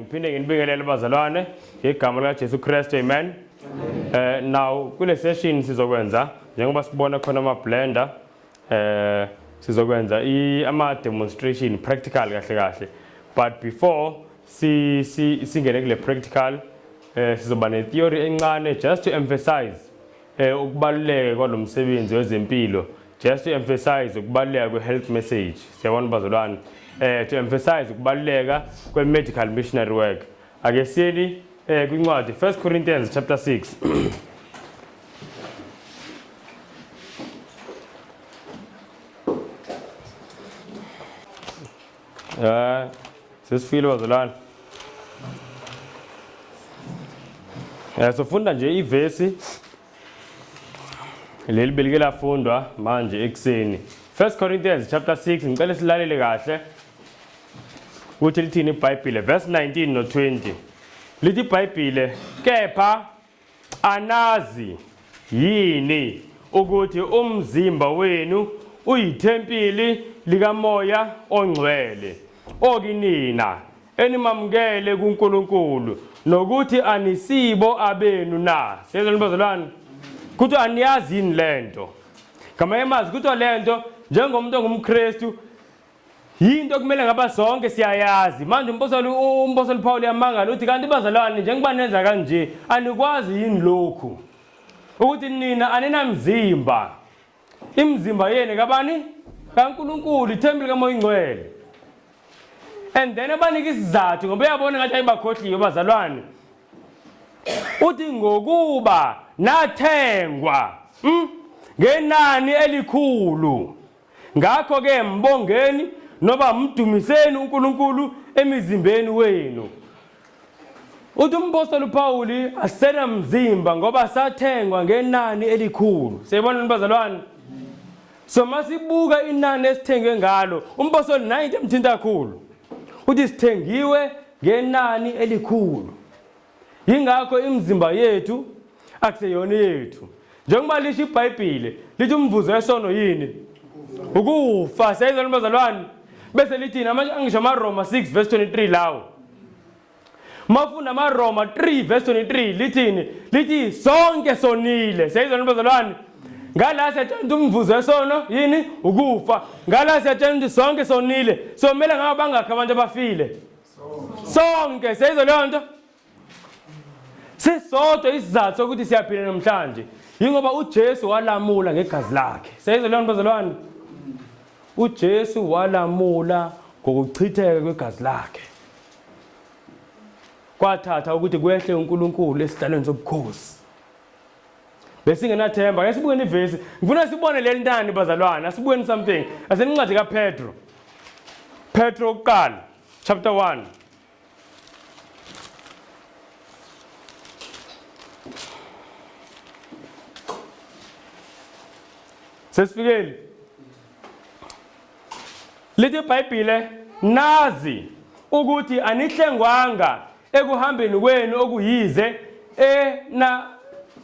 ngiphinde nginibingelele bazalwane ngegama lika Jesu Kristu, amen. Now kule session sizokwenza njengoba sibona khona ama blender sizokwenza ama demonstration practical kahle, but before singene kule practical sizoba ne theory encane just to emphasize ukubaluleka kwalomsebenzi wezempilo, just to emphasize ukubaluleka kwe health message. Siyabona bazalwane, to emphasize ukubaluleka kwe medical missionary work. Ake siyeni kwincwadi 1 Corinthians chapter 6. Sesifile bazalwane. Sofunda nje ivesi leli belike lafundwa manje ekseni. 1 Corinthians chapter 6 ngicela silalele kahle ukuthi lithini iBhayibheli, verse 19 no 20. Lithi iBhayibheli, kepha anazi yini ukuthi umzimba wenu uyithempili likaMoya ongcwele okinina enimamukele kuNkulunkulu nokuthi anisibo abenu na. Siyezwa bazalwane, kuthi aniyazi yini lento? Kama emazi kuthi lento njengomuntu ongumKristu yinto kumele ngaba sonke siyayazi. Manje umpostoli Paul yamangala uthi kanti bazalwane njengoba nenza kanje anikwazi yini lokhu ukuthi nina aninamzimba, imizimba yenu kabani? kaNkulunkulu, ithempeli likaMoya ongcwele. And then abanika isizathu ngoba uyabona ngathi ayibakhohliwe bazalwane. Uthi ngokuba nathengwa ngenani elikhulu, ngakho ke mbongeni noba mdumiseni uNkulunkulu emizimbeni wenu. Uthi umpostoli Paul asena mzimba ngoba sathengwa ngenani elikhulu. Siyabona bazalwane, so masibuka inani esithengwe ngalo umpostoli nayo into emthinta kakhulu uthi sithengiwe ngenani elikhulu. Yingakho imizimba yethu akuseyona yethu. Njengoba lisho iBhayibheli lithi umvuzo wesono yini? Ukufa. Siyezwa bazalwane, bese lithi angisho amaRoma 6 verse 23 lawo. Mafunda amaRoma 3 verse 23 lithini? Lithi sonke sonile. Siyezwa bazalwane, ngala siyatshela umvuzo wesono yini? Ukufa. Ngala siyatshela ukuthi sonke sonile. So kumele ngaba bangakho abantu abafile? Sonke. Siyezwa leyo nto? Sisodwa isizathu sokuthi siyaphila namhlanje yingoba uJesu walamula ngegazi lakhe. Siyezwa leyo nto bazalwane? uJesu walamula ngokuchitheka kwegazi lakhe, kwathatha ukuthi kwehle uNkulunkulu esihlalweni sobukhosi. Besingenathemba ake sibukeni ivesi. Ngifuna sibone le ntani bazalwane, asibukeni something asencwadi kaPetro. Petro kuqala chapter 1. Sesifikile. Lithi iBhayibheli, nazi ukuthi anihlengwanga ekuhambeni kwenu okuyize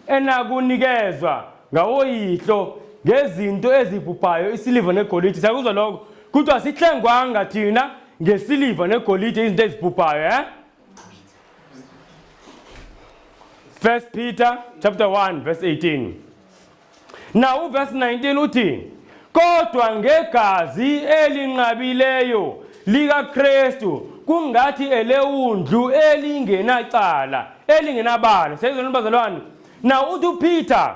enakunikezwa ngawoyihlo ngezinto ezibhubhayo, isiliva negolide. Sakuzwa lokho? Kuthi asihlengwanga thina ngesiliva negolide, izinto ezibhubhayo. 1 Peter chapter 1 verse 18. Now verse 19 uthi, kodwa ngegazi elinqabileyo likaKristu kungathi elewundlu elingenacala elingenabala. Siyezwa bazalwane, na uthi uPeter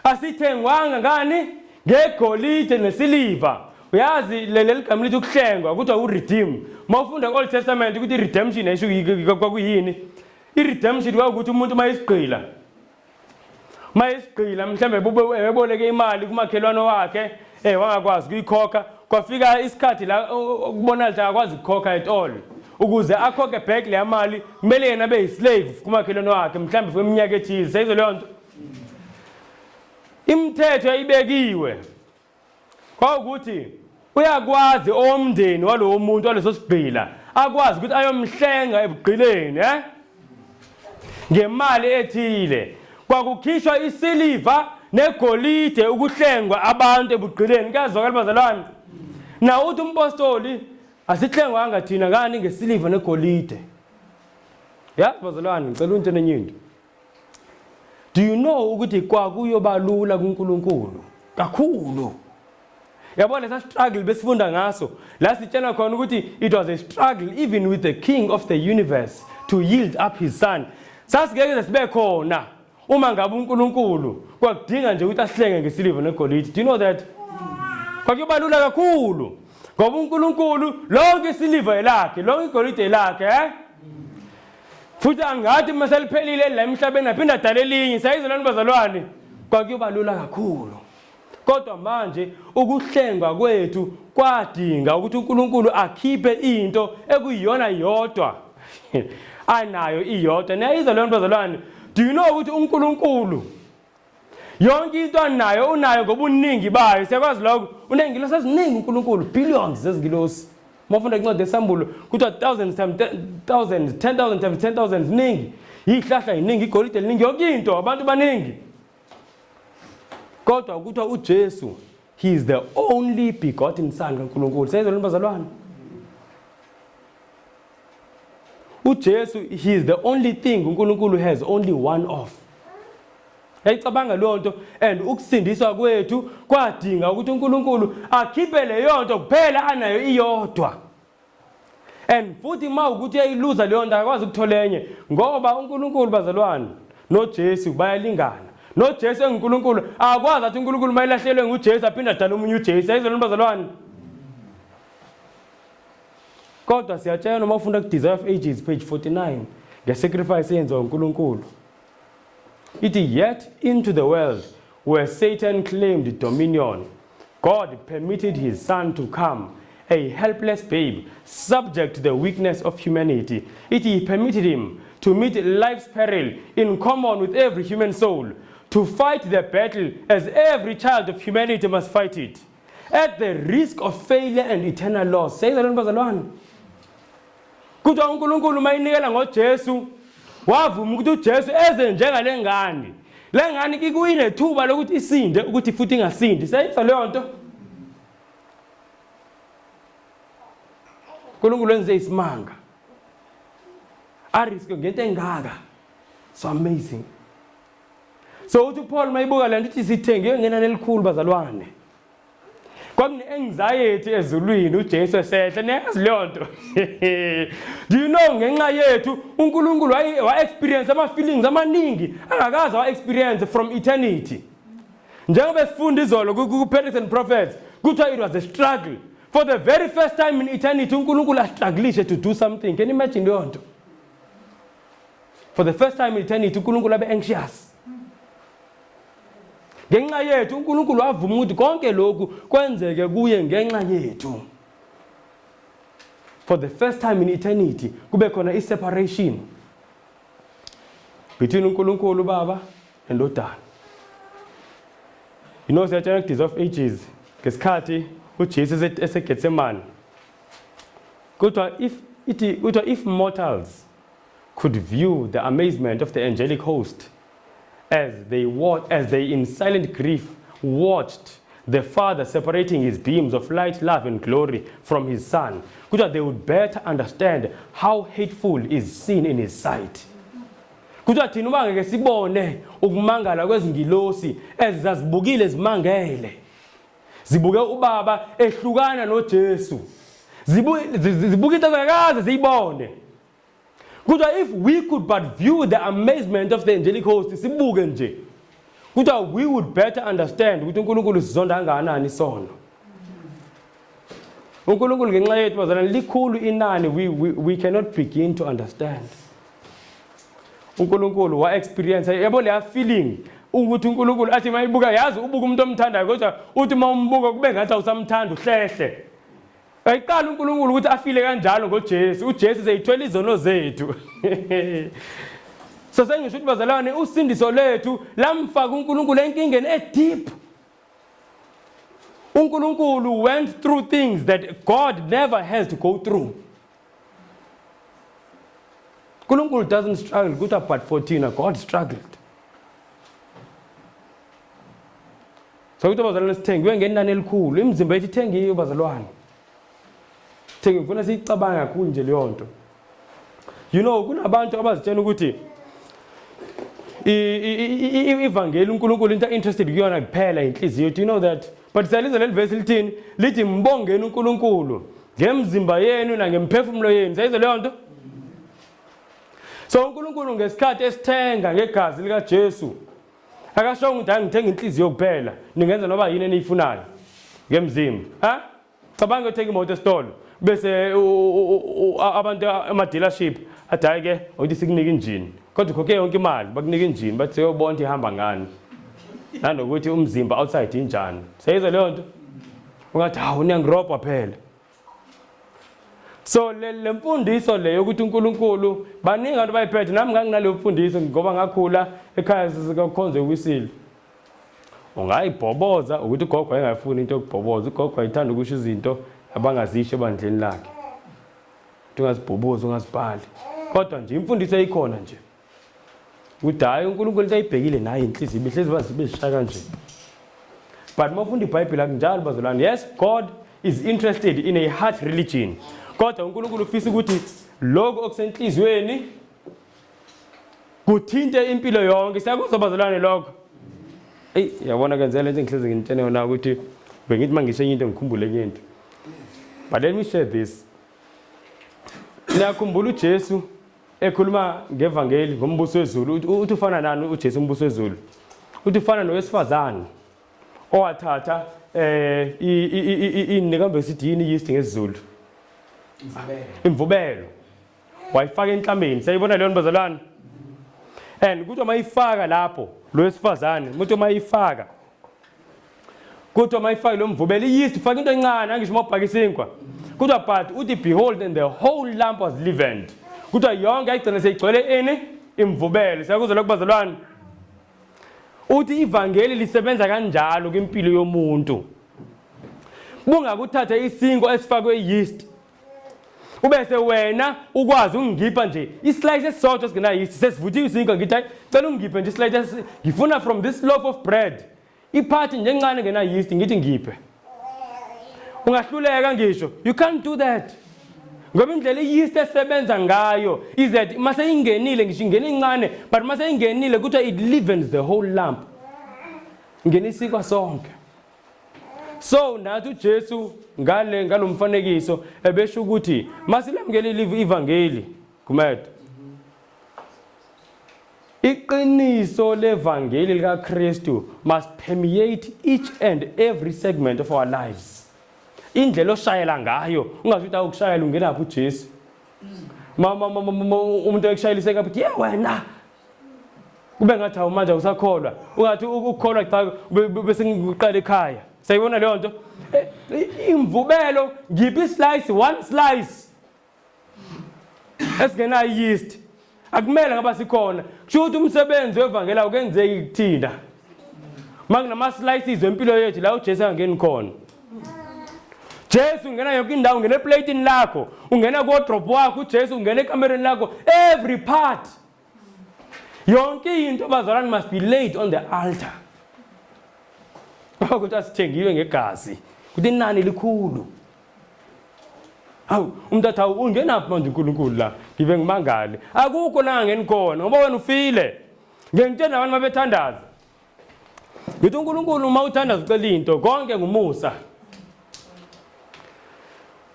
asithengwanga ngani? Ngegolide nesiliva. Uyazi leli gama lithi ukuhlengwa kuthiwa uredeem. Mawufunda ku Old Testament ukuthi redemption esho kwakuyini? Iredemption kwakuthi umuntu mayisigqila mhlambe eboleke imali kumakhelwane wakhe wangakwazi kuyikhokha, kwafika isikhathi la ukubona ukuthi akwazi ukukhokha at all. Ukuze akhokhe back le mali kumele yena abe yislave kumakhelwane wakhe mhlambe kweminyaka ethize. Siyizwe leyo nto? Imithetho yayibekiwe kwaukuthi uyakwazi omndeni walowo muntu waleso sigqila akwazi ukuthi ayomhlenga ebugqileni ngemali ethile. Kwakukhishwa isiliva negolide ukuhlengwa abantu ebugqileni. Kuyazwakala bazalwane? Na uthi umpostoli asihlengwanga thina ngani ngesiliva negolide. yazi bazalwane ngicela untshe nenye into. Do you know ukuthi kwakuyoba lula kuNkulunkulu kakhulu? Yabona lesa struggle besifunda ngaso la sitshela khona ukuthi it was a struggle even with the king of the universe to yield up his son. Sasigeke sibe khona uma ngabe uNkulunkulu kwakudinga nje ukuthi asihlenge ngesiliva negolide. Do you know that? Kwakuyoba lula kakhulu ngoba uNkulunkulu lonke isiliva elakhe, lonke igolide elakhe, futhi angathi maseliphelile la emhlabeni aphinda adala elinye. Sayizolani bazalwane? Kwakuyoba lula kakhulu. Kodwa manje ukuhlengwa kwethu kwadinga ukuthi uNkulunkulu akhiphe into ekuyiyona yodwa anayo iyodwa. Niyayizwa bazalwane? Do you know ukuthi uNkulunkulu yonke into anayo unayo ngoba uningi bayo? Siyakwazi lokho. Unengilosi eziningi uNkulunkulu, billions zezingilosi. Mawufunda incwadi yesambulo kuthiwa thousands times 10,000, 10,000 times 10,000 ziningi. Ihlahla iningi, igolide liningi, yonke into, abantu baningi. Kodwa kuthiwa uJesu, he is the only begotten son kaNkulunkulu. Sayizwa bazalwane? uJesu, he is the only thing uNkulunkulu has only one of. Yayicabanga leyo nto, and ukusindiswa kwethu kwadinga ukuthi uNkulunkulu akhiphe leyo nto kuphela anayo iyodwa. And futhi mawukuthi yayiluza leyo nto akwazi ukuthola enye ngoba uNkulunkulu bazalwane noJesu bayalingana. NoJesu enguNkulunkulu akwazi athi uNkulunkulu mayilahlelwe nguJesu aphinda adala omunye uJesu. Ayizona bazalwane? Kodwa siyatshela noma ufunda ku Desire of Ages page 49 ngesacrifice eyenziwa uNkulunkulu. Ithi yet into the world where Satan claimed dominion, God permitted his son to come, a helpless babe, subject to the weakness of humanity. He permitted him to meet life's peril in common with every human soul, to fight the battle as every child of humanity must fight it, at the risk of failure and eternal loss. Say that bazalwane. Kuthiwa uNkulunkulu mayinikela ngoJesu, wavuma ukuthi uJesu eze njengale ngane. Le ngane ikuyinethuba lokuthi isinde ukuthi futhi ingasindi. Sayizwa leyo nto? uNkulunkulu wenze isimanga. Ariske ngento engaka. So amazing. So uthi Paul mayibuka le nto ithi sithenge ngenani elikhulu bazalwane. Kwakune anxiety ezulwini uJesu esehla neyazi leyo nto. Do you know ngenxa yethu uNkulunkulu wa experience ama feelings amaningi angakaza wa experience from eternity. Njengoba sifunda izolo ku Prophets and Prophets kuthiwa it was a struggle. For the very first time in eternity uNkulunkulu astrugglishe to do something. Can you imagine leyo nto? For the first time in eternity uNkulunkulu abe anxious. Ngenxa yethu uNkulunkulu wavuma ukuthi konke lokhu kwenzeke kuye ngenxa yethu. For the first time in eternity kube khona i-separation between uNkulunkulu Baba and uNdodana. You know siyatshela Desire of Ages ngesikhathi uJesu eseGetsemane. Kuthiwa if mortals could view the amazement of the angelic host as they in silent grief watched the Father separating his beams of light, love and glory from his Son, they would better understand how hateful is sin in his sight. Thina uma ngeke sibone ukumangala kwezingilosi ezazibukile zimangele. Zibuke uBaba ehlukana noJesu. Zibuke into zakaze ziyibone. If we could but view the amazement of the angelic host, sibuke nje. We would better understand ukuthi uNkulunkulu sizonda kangakanani isono. uNkulunkulu ngenxa yethu bazalwane likhulu inani we cannot begin to understand. uNkulunkulu wa experience yabo le feeling ukuthi uNkulunkulu athi mayibuka yazi ubuka umuntu omthandayo kodwa uthi mawumbuka kube ngathi awusamthanda uhlehle. Ayiqala uNkulunkulu ukuthi afile kanjalo ngoJesu. uJesu seyithwele izono zethu. So sengisho ukuthi bazalwane usindiso lethu lamfaka uNkulunkulu enkingeni deep. uNkulunkulu went through things that God never has to go through. uNkulunkulu doesn't struggle. Good part 14, God struggled. So ukuthi bazalwane sithengiwe ngenani elikhulu. Imizimba yethu ithengiwe bazalwane. Ngifuna siyicabanga kakhulu nje leyo nto. You know, kunabantu abazitshela ukuthi ivangeli uNkulunkulu into interested kuyona kuphela inhliziyo. Do you know that? But siyalizwa leli verse lithini? Lithi mbongeni uNkulunkulu ngemzimba yenu na ngemphefumulo yenu. Sayizwa leyo nto? So uNkulunkulu ngesikhathi esithenga ngegazi lika Jesu akashonga ukuthi angithenga inhliziyo kuphela, ningenza noba yini eniyifunayo ngemzimba. Ha? Cabanga uthenga imoto esitolo bese abantu ama dealership athi ke uthi sikunika injini. Kodwa ukhokhe yonke imali bakunika injini bathi seyobona ihamba ngani. Nanokuthi umzimba outside injani. Sayizwa leyo nto? Ungathi hawu niyangirobha phela. So le mfundiso leyo ukuthi uNkulunkulu baningi abantu bayiphethe, nami nganginaleyo mfundiso ngoba ngakhula ekhaya sikakhonze ukwisilo. Ungayibhoboza ukuthi ugogo engayifuni into yokubhoboza, ugogo ayithanda ukusho izinto abangazisho ebandleni lakhe. Ungazibhoboza ungazibhali. Kodwa nje imfundiso eyikhona nje. Ukuthi hayi uNkulunkulu sayibhekile naye inhliziyo behlezi bazibeshaya kanje. But mawufunda iBhayibheli akunjalo bazalwane. Yes, God is interested in a heart religion. Kodwa uNkulunkulu ufisa ukuthi lokho okusenhlizweni kuthinte impilo yonke. Siyakuzwa bazalwane lokho. Yabona kenzela into engihlezi ngintshene yona ukuthi bengithi mangishenye into ngikhumbule enye into. But let me share this. Niyakhumbula uJesu ekhuluma ngevangeli ngombuso wezulu. Uthi ufana nani uJesu umbuso wezulu? Uthi ufana nowesifazane owathatha inekambe sithi yini yeast ngesizulu? Imvubelo. Wayifaka enhlambeni. Sayibona leyo bazalwane? And kuthi mayifaka lapho lo wesifazane, umuntu mayifaka. Kuthi mayifaka lo mvubelo yeast ufaka into encane angisho mawubhaka isinkwa. Kuthi but uthi behold and the whole lump was leavened. Kuthi yonke ayigcina seyigcwele ini imvubelo. Siyakuzwa lokho bazalwane? Uthi ivangeli lisebenza kanjalo kwimpilo yomuntu. Bungakuthatha isinkwa esifakwe yeast. Ubese wena ukwazi ungipha nje islice esisodwa singena yeast sesivuthiwe isinkwa ngithi cela ungiphe nje islice ngifuna from this loaf of bread. Iphathi nje encane ngena yeast ngithi ngiphe. Ungahluleka ngisho. You can't do that. Ngoba indlela yeast esebenza ngayo is that mase ingenile ngisho ingene incane but mase ingenile kuthi it leavens the whole lump. Ngenisinkwa sonke. So nathi uJesu ngalomfanekiso ebesho ukuthi masilamukele ivangeli kumede. Iqiniso levangeli likaKristu must permeate each and every segment of our lives. Indlela oshayela ngayo ungazuthi awukushayela ungena lapha uJesu. Umuntu ekshayelise kathi wena kube ngathi awumanje usakholwa. Ungathi ukukholwa cha bese ngiqala ekhaya. Sayibona leyo nto? Imvubelo ngiphi slice one slice. Esingena yeast. Akumele ngaba sikhona. Kusho ukuthi umsebenzi wevangeli awukenzeki kuthina. Makunama slices empilo yethu la uJesu angeni khona. Jesu ungena yonke indawo, ungena eplateini lakho, ungena ku wardrobe wakho, uJesu ungena ekamereni lakho, every part. Yonke into bazalwane must be laid on the altar. Ukuthi asithengiwe ngegazi. Kuthi inani likhulu. Hawu, umntatha ungenaphi manje uNkulunkulu la? Ngive ngimangale. Akukho la ngeni khona ngoba wena ufile. Ngiyentshela abantu mabethandaza. Ngithi uNkulunkulu uma uthandaza ucela into konke ngumusa.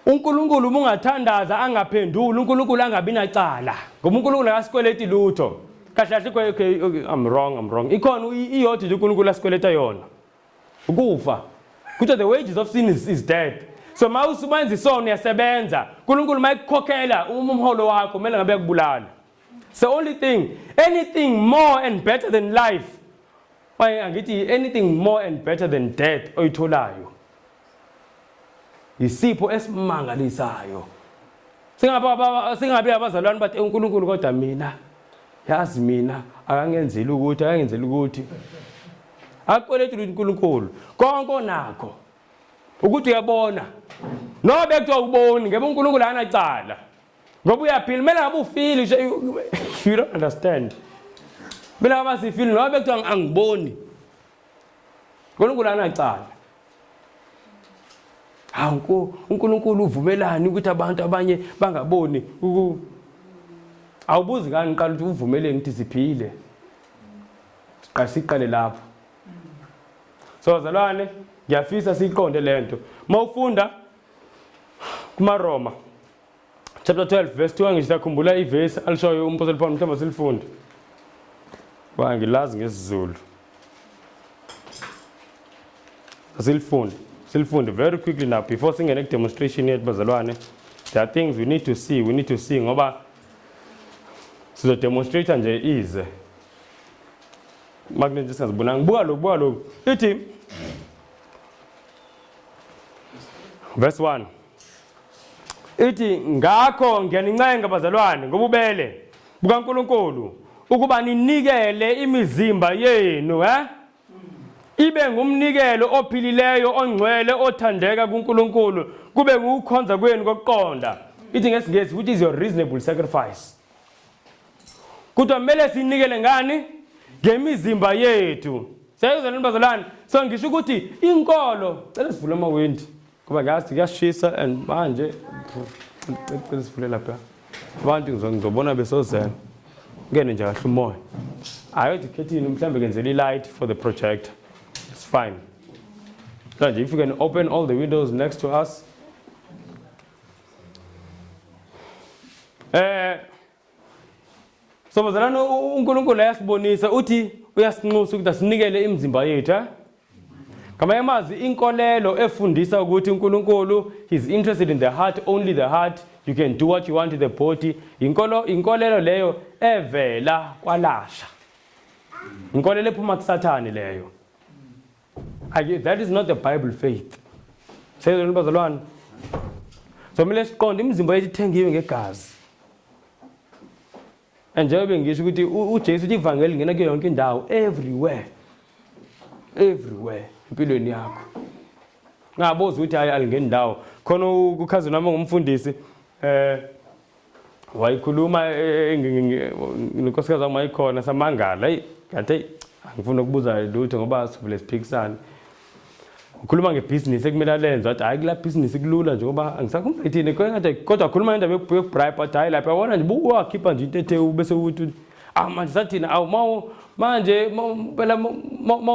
uNkulunkulu ungathandaza angaphenduli, uNkulunkulu angabi nacala. Ngoba uNkulunkulu akasikweleti lutho. Kahle kahle okay I'm wrong. Ikhona iyodwa nje uNkulunkulu asikweleta yona. Ukufa. Kuthi the wages of sin is death. So mawusubenza isono yasebenza. uNkulunkulu mayikukhokhela umholo wakho kumele ngabe yakubulala. So only thing, anything more and better than life. Why angithi anything more and better than death oyitholayo. Isipho esimangalisayo. Singabe abazalwane bathi uNkulunkulu kodwa mina yazi mina akangenzeli ukuthi akwelethile uNkulunkulu konke onakho ukuthi uyabona nobe kuthiwa uboni ngebe uNkulunkulu anacala ngoba uyaphila kumele ngabe ufeel you don't understand mina abasifeel nobe kuthiwa angiboni uNkulunkulu anacala. Hawu uNkulunkulu uvumelani ukuthi abantu abanye bangaboni awubuzi ngani uqala ukuthi uvumeleni ukuthi siphile siqale lapho so bazalwane ngiyafisa siqonde lento mawufunda kuma Roma chapter 12 verse 2 ngisakhumbula iverse alishoyo umpostoli Paul mhlawumbe silifunde bangilazi ngesizulu Silfunde very quickly now before singene ku demonstration yethu bazalwane. There are things we need to see ngoba sizo demonstrate nje ize. Magnet just ngibona ngibuka lokhu. Ithi verse 1. Ithi ngakho ngiyanincenga bazalwane ngobubele bukaNkulunkulu ukuba ninikele imizimba yenu ibe ngumnikelo ophilileyo ongcwele othandeka kuNkulunkulu kube ngukukhonza kwenu kokuqonda. Ithi ngesingesi which is your reasonable sacrifice. Kuthiwa kumele sinikele ngani? Ngemizimba yethu. Sayizwa bazalwane. So ngisho ukuthi inkolo cela sivule amawindi ngoba ngathi kuyashisa and manje cela sivule lapha. Abantu ngizobona besozela. Ngene nje kahle umoya. Ayothi khethini mhlambe kenzela light for the projector. It's fine. Now, if you can open all the windows next to us. So bazalwane uNkulunkulu uyasibonisa uthi uyasinxusa ukuthi sinikele imizimba yethu Kama yamazi inkolelo efundisa ukuthi uNkulunkulu is interested in the heart, only the heart. You can do what you want to the body. Inkolelo leyo evela kwalasha. Inkolelo ephuma kuSathane leyo. That is not the Bible faith. Says bazalwane. So mele siqonde imizimba yethu ithengiwe ngegazi. Njengoba ngisho ukuthi uJesu uthi ivangeli ngena kuyo yonke indawo everywhere empilweni yakho. Ngaboza ukuthi hayi alingeni indawo. Khona ukhazi nami ngumfundisi wayikhuluma inkosikazi wami ayikhona samangala ngathi angifuna ukubuza lutho ngoba sivule siphikisana. Ukhuluma ngebusiness ekumele alenze wathi hayi kula business kulula nje ngoba angisakhumphethini kodwa ukhuluma ngendaba yokubribe wathi hayi lapha yabona nje buwakhipha nje into ethe bese uthi manje sathina awu manje phela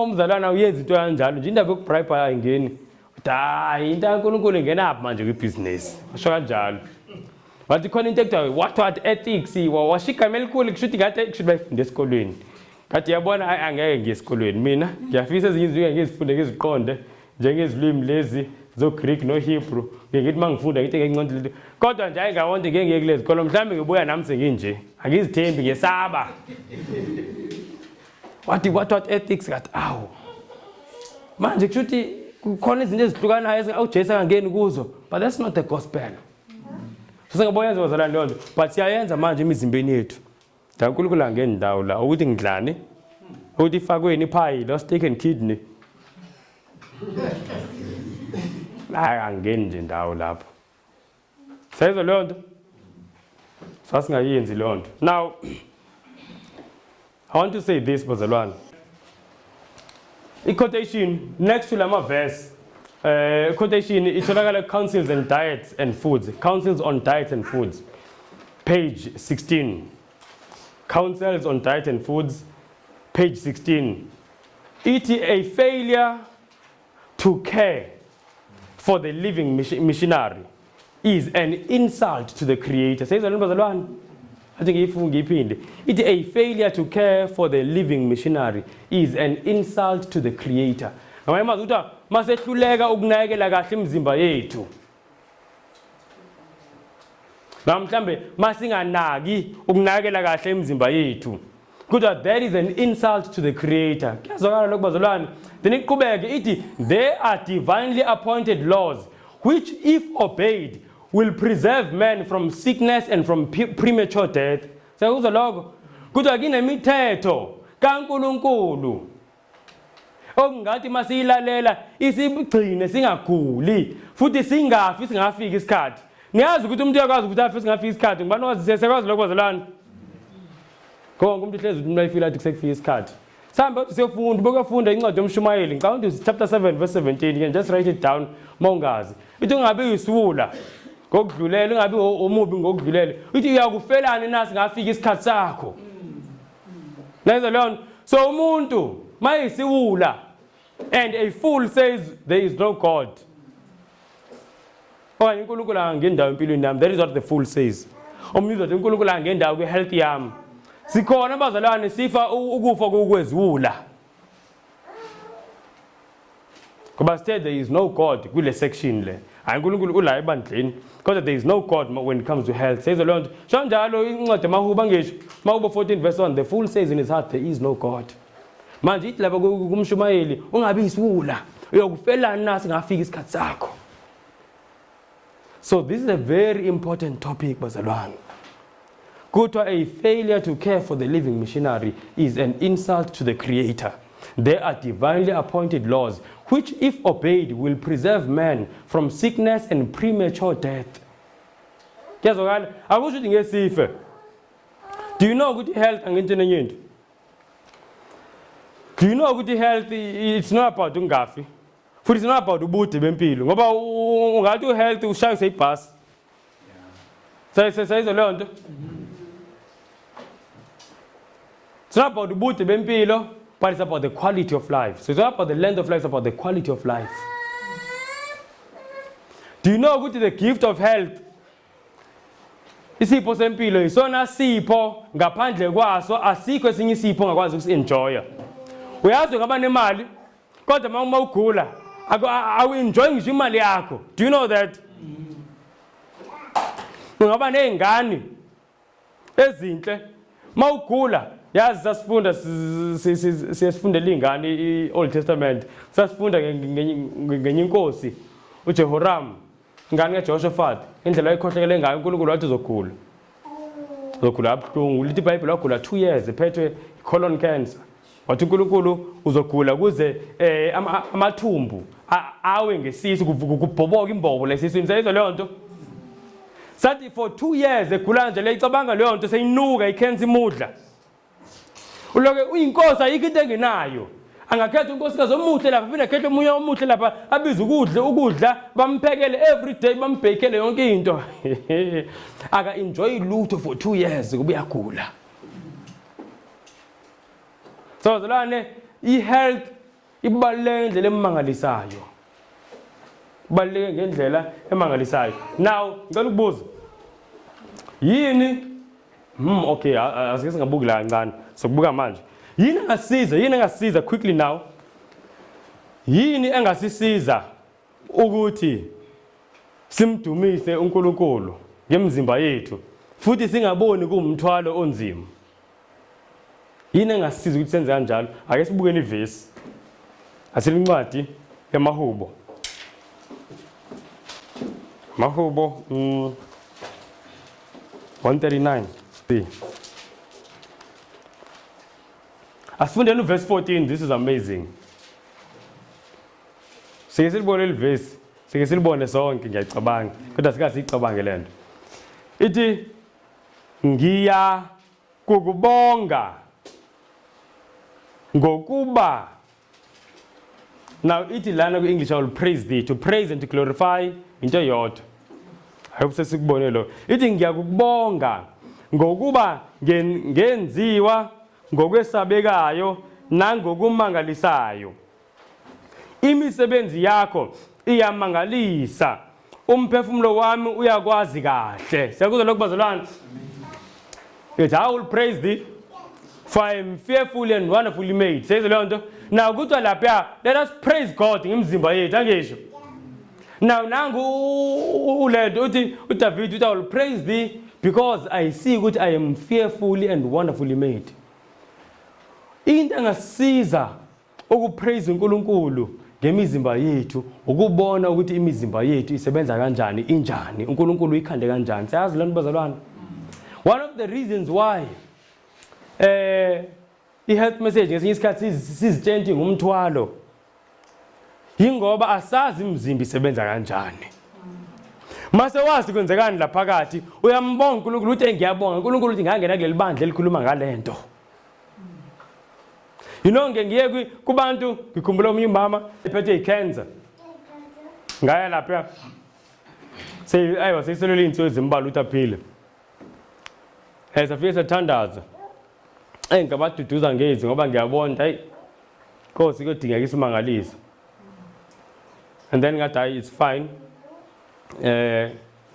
umzalwana uyenza into kanjalo nje indaba yokubribe ayingeni hayi into kaNkulunkulu ingena apha manje kwibusiness asho kanjalo wathi khona into ekuthiwa what ethics washika elikhulu kushuthi ngathi kushuthi bayifunde esikolweni kathi yabona angeke ngiye esikolweni mina ngiyafisa ezinye izinto ngizifunde ngiziqonde njengezilimi lezi zo Greek no Hebrew ngithi mangifunda ngithi ngengconto lento kodwa nje ayingawonke ngeke ngiye kulezi kolom mhlambe ngibuya nami senginje angizithembi ngesaba wathi what ethics ngathi awu manje kushuthi kukhona izinto ezihlukanayo uJesu angangeni kuzo but that's not the gospel. Singabonyenza bazalwane leyo but siyayenza manje imizimbeni yethu uNkulunkulu angeni ndawo la ukuthi ngidlane ukuthi ifakweni iphayile lo steak and kidney la angeni nje ndawo lapho sayizwa leyo nto sasingayenzi leyo nto. Now I want to say this bazalwane quotation next to lama verse quotation itholakala councils and diets and foods, councils on diets and foods, page 16. Councils on diet and foods, page 16. It is a failure to care for the living missionary is an insult to the Creator. Says bazalwane I think if ngipinde it is a failure to care for the living missionary is an insult to the Creator. Ngamazi ukuthi masehluleka ukunakekela kahle imizimba yethu namhlambe masinganaki ukunakekela kahle imizimba yethu kodwa that is an insult to the Creator. Kuyazwakala lokho bazalwane then iqhubeke ithi there are divinely appointed laws which if obeyed will preserve men from sickness and from premature death. Sayakuzwa lokho kodwa kunemithetho kaNkulunkulu okungathi masiyilalela isibugcine singaguli futhi singafiki isikhathi. Niyazi ukuthi umuntu uyakwazi ukuthi afike singafiki isikhathi ngibani wazi sekwazi lokho bazalwane konke umuntu hlezi ukuthi umuntu ayifila ukuthi kusekufika isikhathi sambe uthi siyofunda bokufunda incwadi yomshumayeli ngicabanga ukuthi chapter 7 verse 17 you can just write it down mawungazi ithi ungabe uyisiwula ngokudlulela ungabi omubi ngokudlulela uthi uyakufelana nasi ngafika isikhathi sakho nazo leyo so umuntu mayisiwula and a fool says there is no God okanye uNkulunkulu angendawo empilweni yami that is what the fool says umuntu uthi uNkulunkulu angendawo kwi health yami sikhona abazalwane sifa ukufa kokweziwula ngoba said there is no God kule section le hayi uNkulunkulu ula ebandleni because there is no God when it comes to health says leyo nto njalo incwadi mahuba ngisho mahuba 14 verse 1 the fool says in his heart there is no God manje ithi lapha kumshumayeli ungabi isiwula uyokufelana nasi ngafika isikhathi sakho so this is a very important topic bazalwane kuthiwa a failure to care for the living machinery is an insult to the creator there are divinely appointed laws which if obeyed will preserve man from sickness and premature death kuyazwakala akusho ukuthi ngesife do you know ukuthi health angentene nyento do you know ukuthi health it's not about ungafi futhi it's not about ubude bempilo ngoba ungathi health ushayise ibhasi sayizo leyo nto it's not about ubude bempilo but it's about the quality of life so it's not about the length of life it's about the quality of life do you know ukuthi the gift of health isipho sempilo isona sipho ngaphandle kwaso asikho esinye isipho ongakwazi ukusi-enjoya uyazi ngaba nemali kodwa uma ugula awu-enjoy ngisho imali yakho do you know that ungaba ney'ngane ezinhle uma ugula yazi sasifunda siyasifundela iy'ngane i-Old Testament sasifunda ngenye inkosi uJehoram ingane kaJehoshaphat indlela ayikhohlekele ngayo uNkulunkulu wathi uzogula kabuhlungu lithi iBhayibheli wagula 2 years ephethwe colon cancer wathi uNkulunkulu uzogula kuze amathumbu awe ngesisu kubhoboka imbobo lesiswini sayizwa leyo nto sathi for 2 years egula nje leyicabanga leyo nto seyinuka ikhensa imudla uloke uyinkosi ayikho into engenayo angakhetha unkosikazi omuhle lapha phinde akhethe umunye omuhle lapha abiza ukudla bamphekele every day bambhekele yonke into aka enjoy lutho for 2 years kuba uyagula so zalane i-health ibaluleke ngendlela emangalisayo ibaluleke ngendlela emangalisayo now ngicela ukubuza yini okay asike singabuki la kancane sokubuka manje yini engasiza quickly now yini engasisiza ukuthi simdumise uNkulunkulu ngemizimba yethu futhi singaboni kuumthwalo onzima yini engasiza ukuthi senze kanjalo ake sibukeni ivesi asilincwadi yamahubo Mahubo 139 asifundeni verse 14 this is amazing sike silibone le verse sike silibone sonke ngiyacabanga kodwa sika sicabange lento ithi ngiya kukubonga ngokuba now ithi lana ku English I will praise thee to praise and to glorify into yodwa I hope sesikubone lo ithi ngiyakubonga ngokuba ngenziwa ngokwesabekayo nangokumangalisayo imisebenzi yakho iyamangalisa umphefumulo wami uyakwazi kahle siyakuzwa lokho bazalwane yet I will praise thee for I am fearfully and wonderfully made says leyo nto now kuthiwa lapha let us praise God ngemizimba yethu angisho now nangu ulento uthi uDavid uthi I will praise thee because I see ukuthi I am fearfully and wonderfully made into engasiza ukupraise uNkulunkulu ngemizimba yethu ukubona ukuthi imizimba yethu isebenza kanjani injani uNkulunkulu uyikhande kanjani siyazi lento bazalwane one of the reasons why i-health message ngesinye isikhathi sizitshenti ngumthwalo yingoba asazi imizimba isebenza kanjani mase wazi kwenzekani la phakathi uyambonga uNkulunkulu uthi ngiyabonga uNkulunkulu uthi ngangena kuleli bandla elikhuluma ngalento you know ngiye kubantu ngikhumbula omunye umama ephethe icancer ngaya lapha ayiwa seyiselele iy'nsuku ezimbalwa ukuthi aphile. Safike sathandaza. Ngabaduduza ngezi ngoba ngiyabona hayi Nkosi kuyodingeka isimangaliso. And then ngathi hayi it's fine.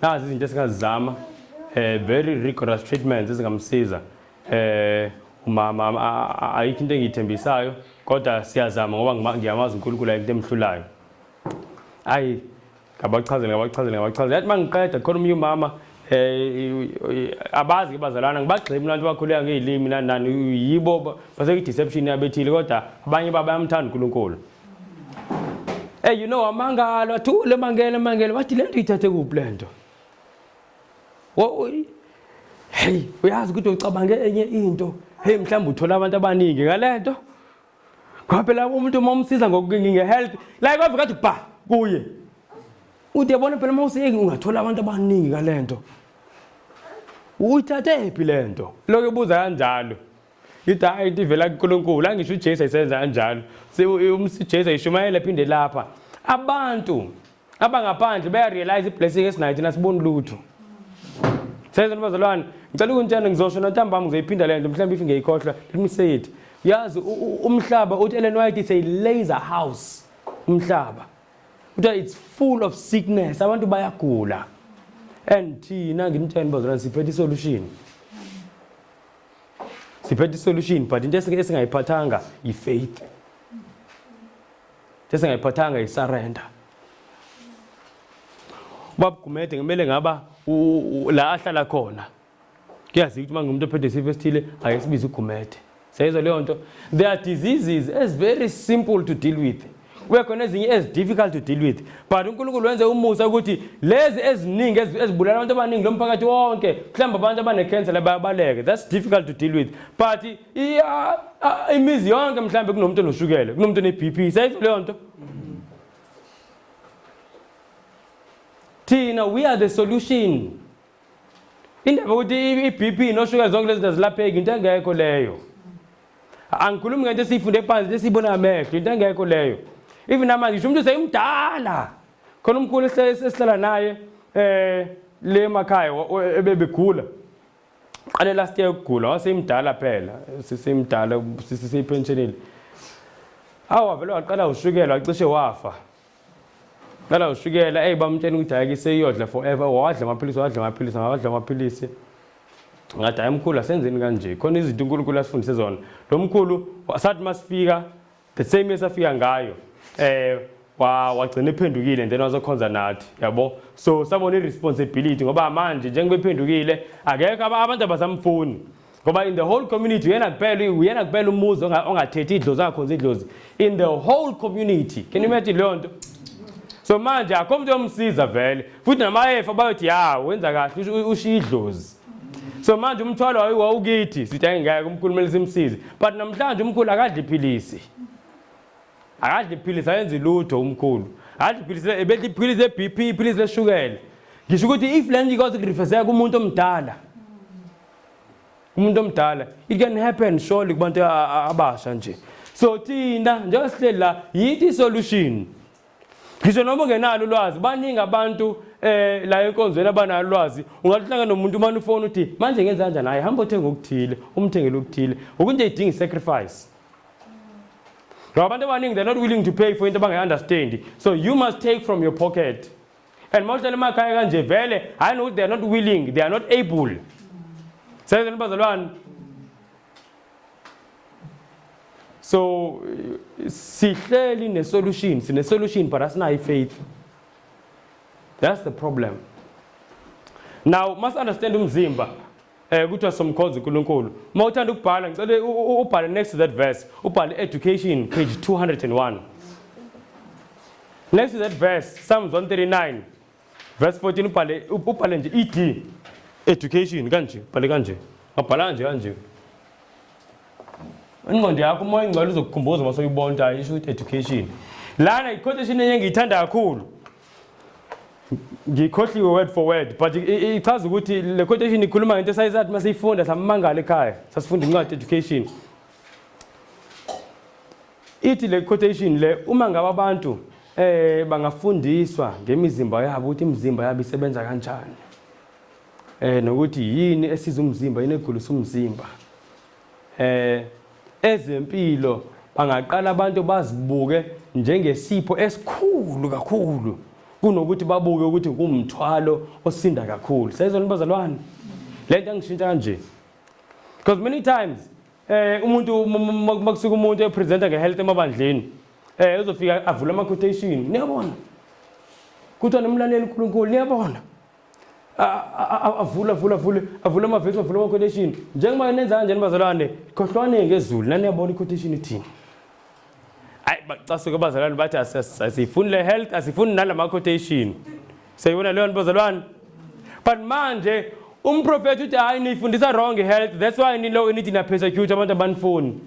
Nazi izinto esingazizama. Very rigorous treatments ezingamsiza. Umama ayikho into engiyithembisayo kodwa siyazama ngoba ngiyamazi uNkulunkulu ayinto emhlulayo. Ayi ngabachazela yathi mangiqeda khona umnye umama abazi ke bazalana ngibagxima abantu bakhuleka ngezilimi nani yibo base deception yabethile kodwa abanye bayamthanda uNkulunkulu. You know amangalo athule mangele wathi lento ithathe kuphi lento. Hey uyazi ukuthi ucabange enye into hey mhlawumbe uthola abantu abaningi ngalento. Kwaphela umuntu momsiza ngokungingehealth like wafika athi ba kuye. Uthi yabona phela mawusiyeki ungathola abantu abaningi ngalento. Uyithathe ephi lento? Lokho ebuza kanjalo. Ithi hayi ivela kuNkulunkulu angisho uJesu ayisenza kanjalo. UJesu ayishumayela phinde lapha. Abantu abangaphandle baya realize iblessing esinayo nasiboni lutho. Senzeni bazalwane, ngicela ukuntshela ngizosho nantambama ngizoyiphinda lento mhlawumbe if ngiyikhohlwa. Let me say it. Yazi umhlaba uthi Ellen White is a laser house. Umhlaba. It's full of sickness. Abantu bayagula. And thina ngimtshela bazalwane siphethe isolution. Siphethe isolution but into esingayiphathanga ifaith. Esingayiphathanga isurrender. Babugumede ngemele ngaba la ahlala khona. Kuyazi ukuthi mangumuntu ophethe isifo esithile ayesibiza ugumede. Sayizwa leyo nto. There are diseases as very simple to deal with. Kukhona ezinye as difficult to deal with. But uNkulunkulu wenze umusa ukuthi lezi eziningi ezibulala abantu abaningi lomphakathi wonke, mhlawumbe abantu abane-cancer bayabaleke. That's difficult to deal with. But imizi yonke mhlawumbe kunomuntu onoshukela, kunomuntu one-BP. Sayizwa leyo nto. Tina, we are the solution. Indaba ukuthi iBP noshukela zonke lezi zilapheki into engekho leyo. Angikhulumi ngento esiyifunde phansi lesibona amehlo into engekho leyo. Even namanje ngisho umuntu useyimdala. Khona umkhulu esihlala naye le emakhaya ebebegula. Qale last year ukugula waseyimdala phela. Sisemdala sisepensionile. Awavele waqala ushukela wacishe wafa. Ngala ushukela bamtshela ukuthi ayike iyodla forever wadla amaphilisi ngathi ayimkhulu asenzeni kanje khona izinto uNkulunkulu asifundise zona lo mkhulu wasathi masifika the same esafika ngayo wagcina ephendukile and then wazokhonza nathi yabo so sabona iresponsibility ngoba manje njengebephendukile akekho abantu abasamfuni ngoba in the whole community uyena kuphela umuzi ongathethi idlozi angakhonza idlozi in the whole community. Can you imagine leyo nto? So manje akho umuntu omsiza vele futhi namayefa bayothi wenza kahle ushiya idlozi. So manje umthwalo wawukithi sithi ayingeke umkhulu kumele simsize but namhlanje umkhulu akadli iphilisi. Akadli iphilisi ayenza lutho umkhulu. Akadli iphilisi ebedla iphilisi leBP iphilisi leshukela. Ngisho ukuthi if lento ikwazi ukurefers kumuntu omdala. Umuntu omdala it can happen surely kubantu abasha nje. So thina njengoba sihleli la yithi solution. Ngisho noma ungenalo ulwazi baningi abantu la enkonzweni abanalo ulwazi ungahlangana nomuntu manje ufone uthi manje ngenza kanjani hayi hamba uthenga okuthile umthengele okuthile ukunje idinga sacrifice. Abantu abaningi they're not willing to pay for into abangayi-understand so you must take from your pocket and mawuhlala emakhaya kanje vele I know they are not willing they are not able. Sayizeni bazalwane. So sihleli sine solution but asinayo faith. That's the problem. Now must understand umzimba ukuthi somkhozi uNkulunkulu. Mawuthanda ukubhala ngicela ubhale next to that verse. Ubhale education page 201. Next to that verse Psalms 139 verse 14 ubhale nje ED education kanje bhale kanje. Ngabhala kanje. Ingqondo yakho umoya ingcwele uzokukhumbuza masoyibona isho ukuthi education. Lana i-quotation engiyithanda kakhulu. Ngikhohliwe word for word but ichaza ukuthi le quotation ikhuluma ngento esayizathi masiyifunda samangala ekhaya sasifunda incwadi education. Ithi le quotation le uma ngaba abantu bangafundiswa ngemizimba yabo ukuthi imizimba yabo isebenza kanjani. Nokuthi yini esiza umzimba, yini egulisa umzimba. Ezempilo bangaqala abantu bazibuke njengesipho esikhulu kakhulu kunokuthi babuke ukuthi kumthwalo osinda kakhulu. Sayizona bazalwane, lento angishintsha kanje. Because many times umuntu makusuka umuntu epresenta ngehealth emabandleni uzofika avula ama quotation, niyabona kuthiwa nomlaleli uNkulunkulu, niyabona avula amavesi, avula ama quotation. Njengoba nenza kanjani bazalwane, khohlwane ngezulu, naniyabona i-quotation ithini. Hayi bacasuka bazalwane bathi asifuni le health, asifuni nalama quotation. Sayibona leyo bazalwane. But manje umprofeti uthi hayi nifundisa wrong health, that's why nithi na persecute abantu abanifuni.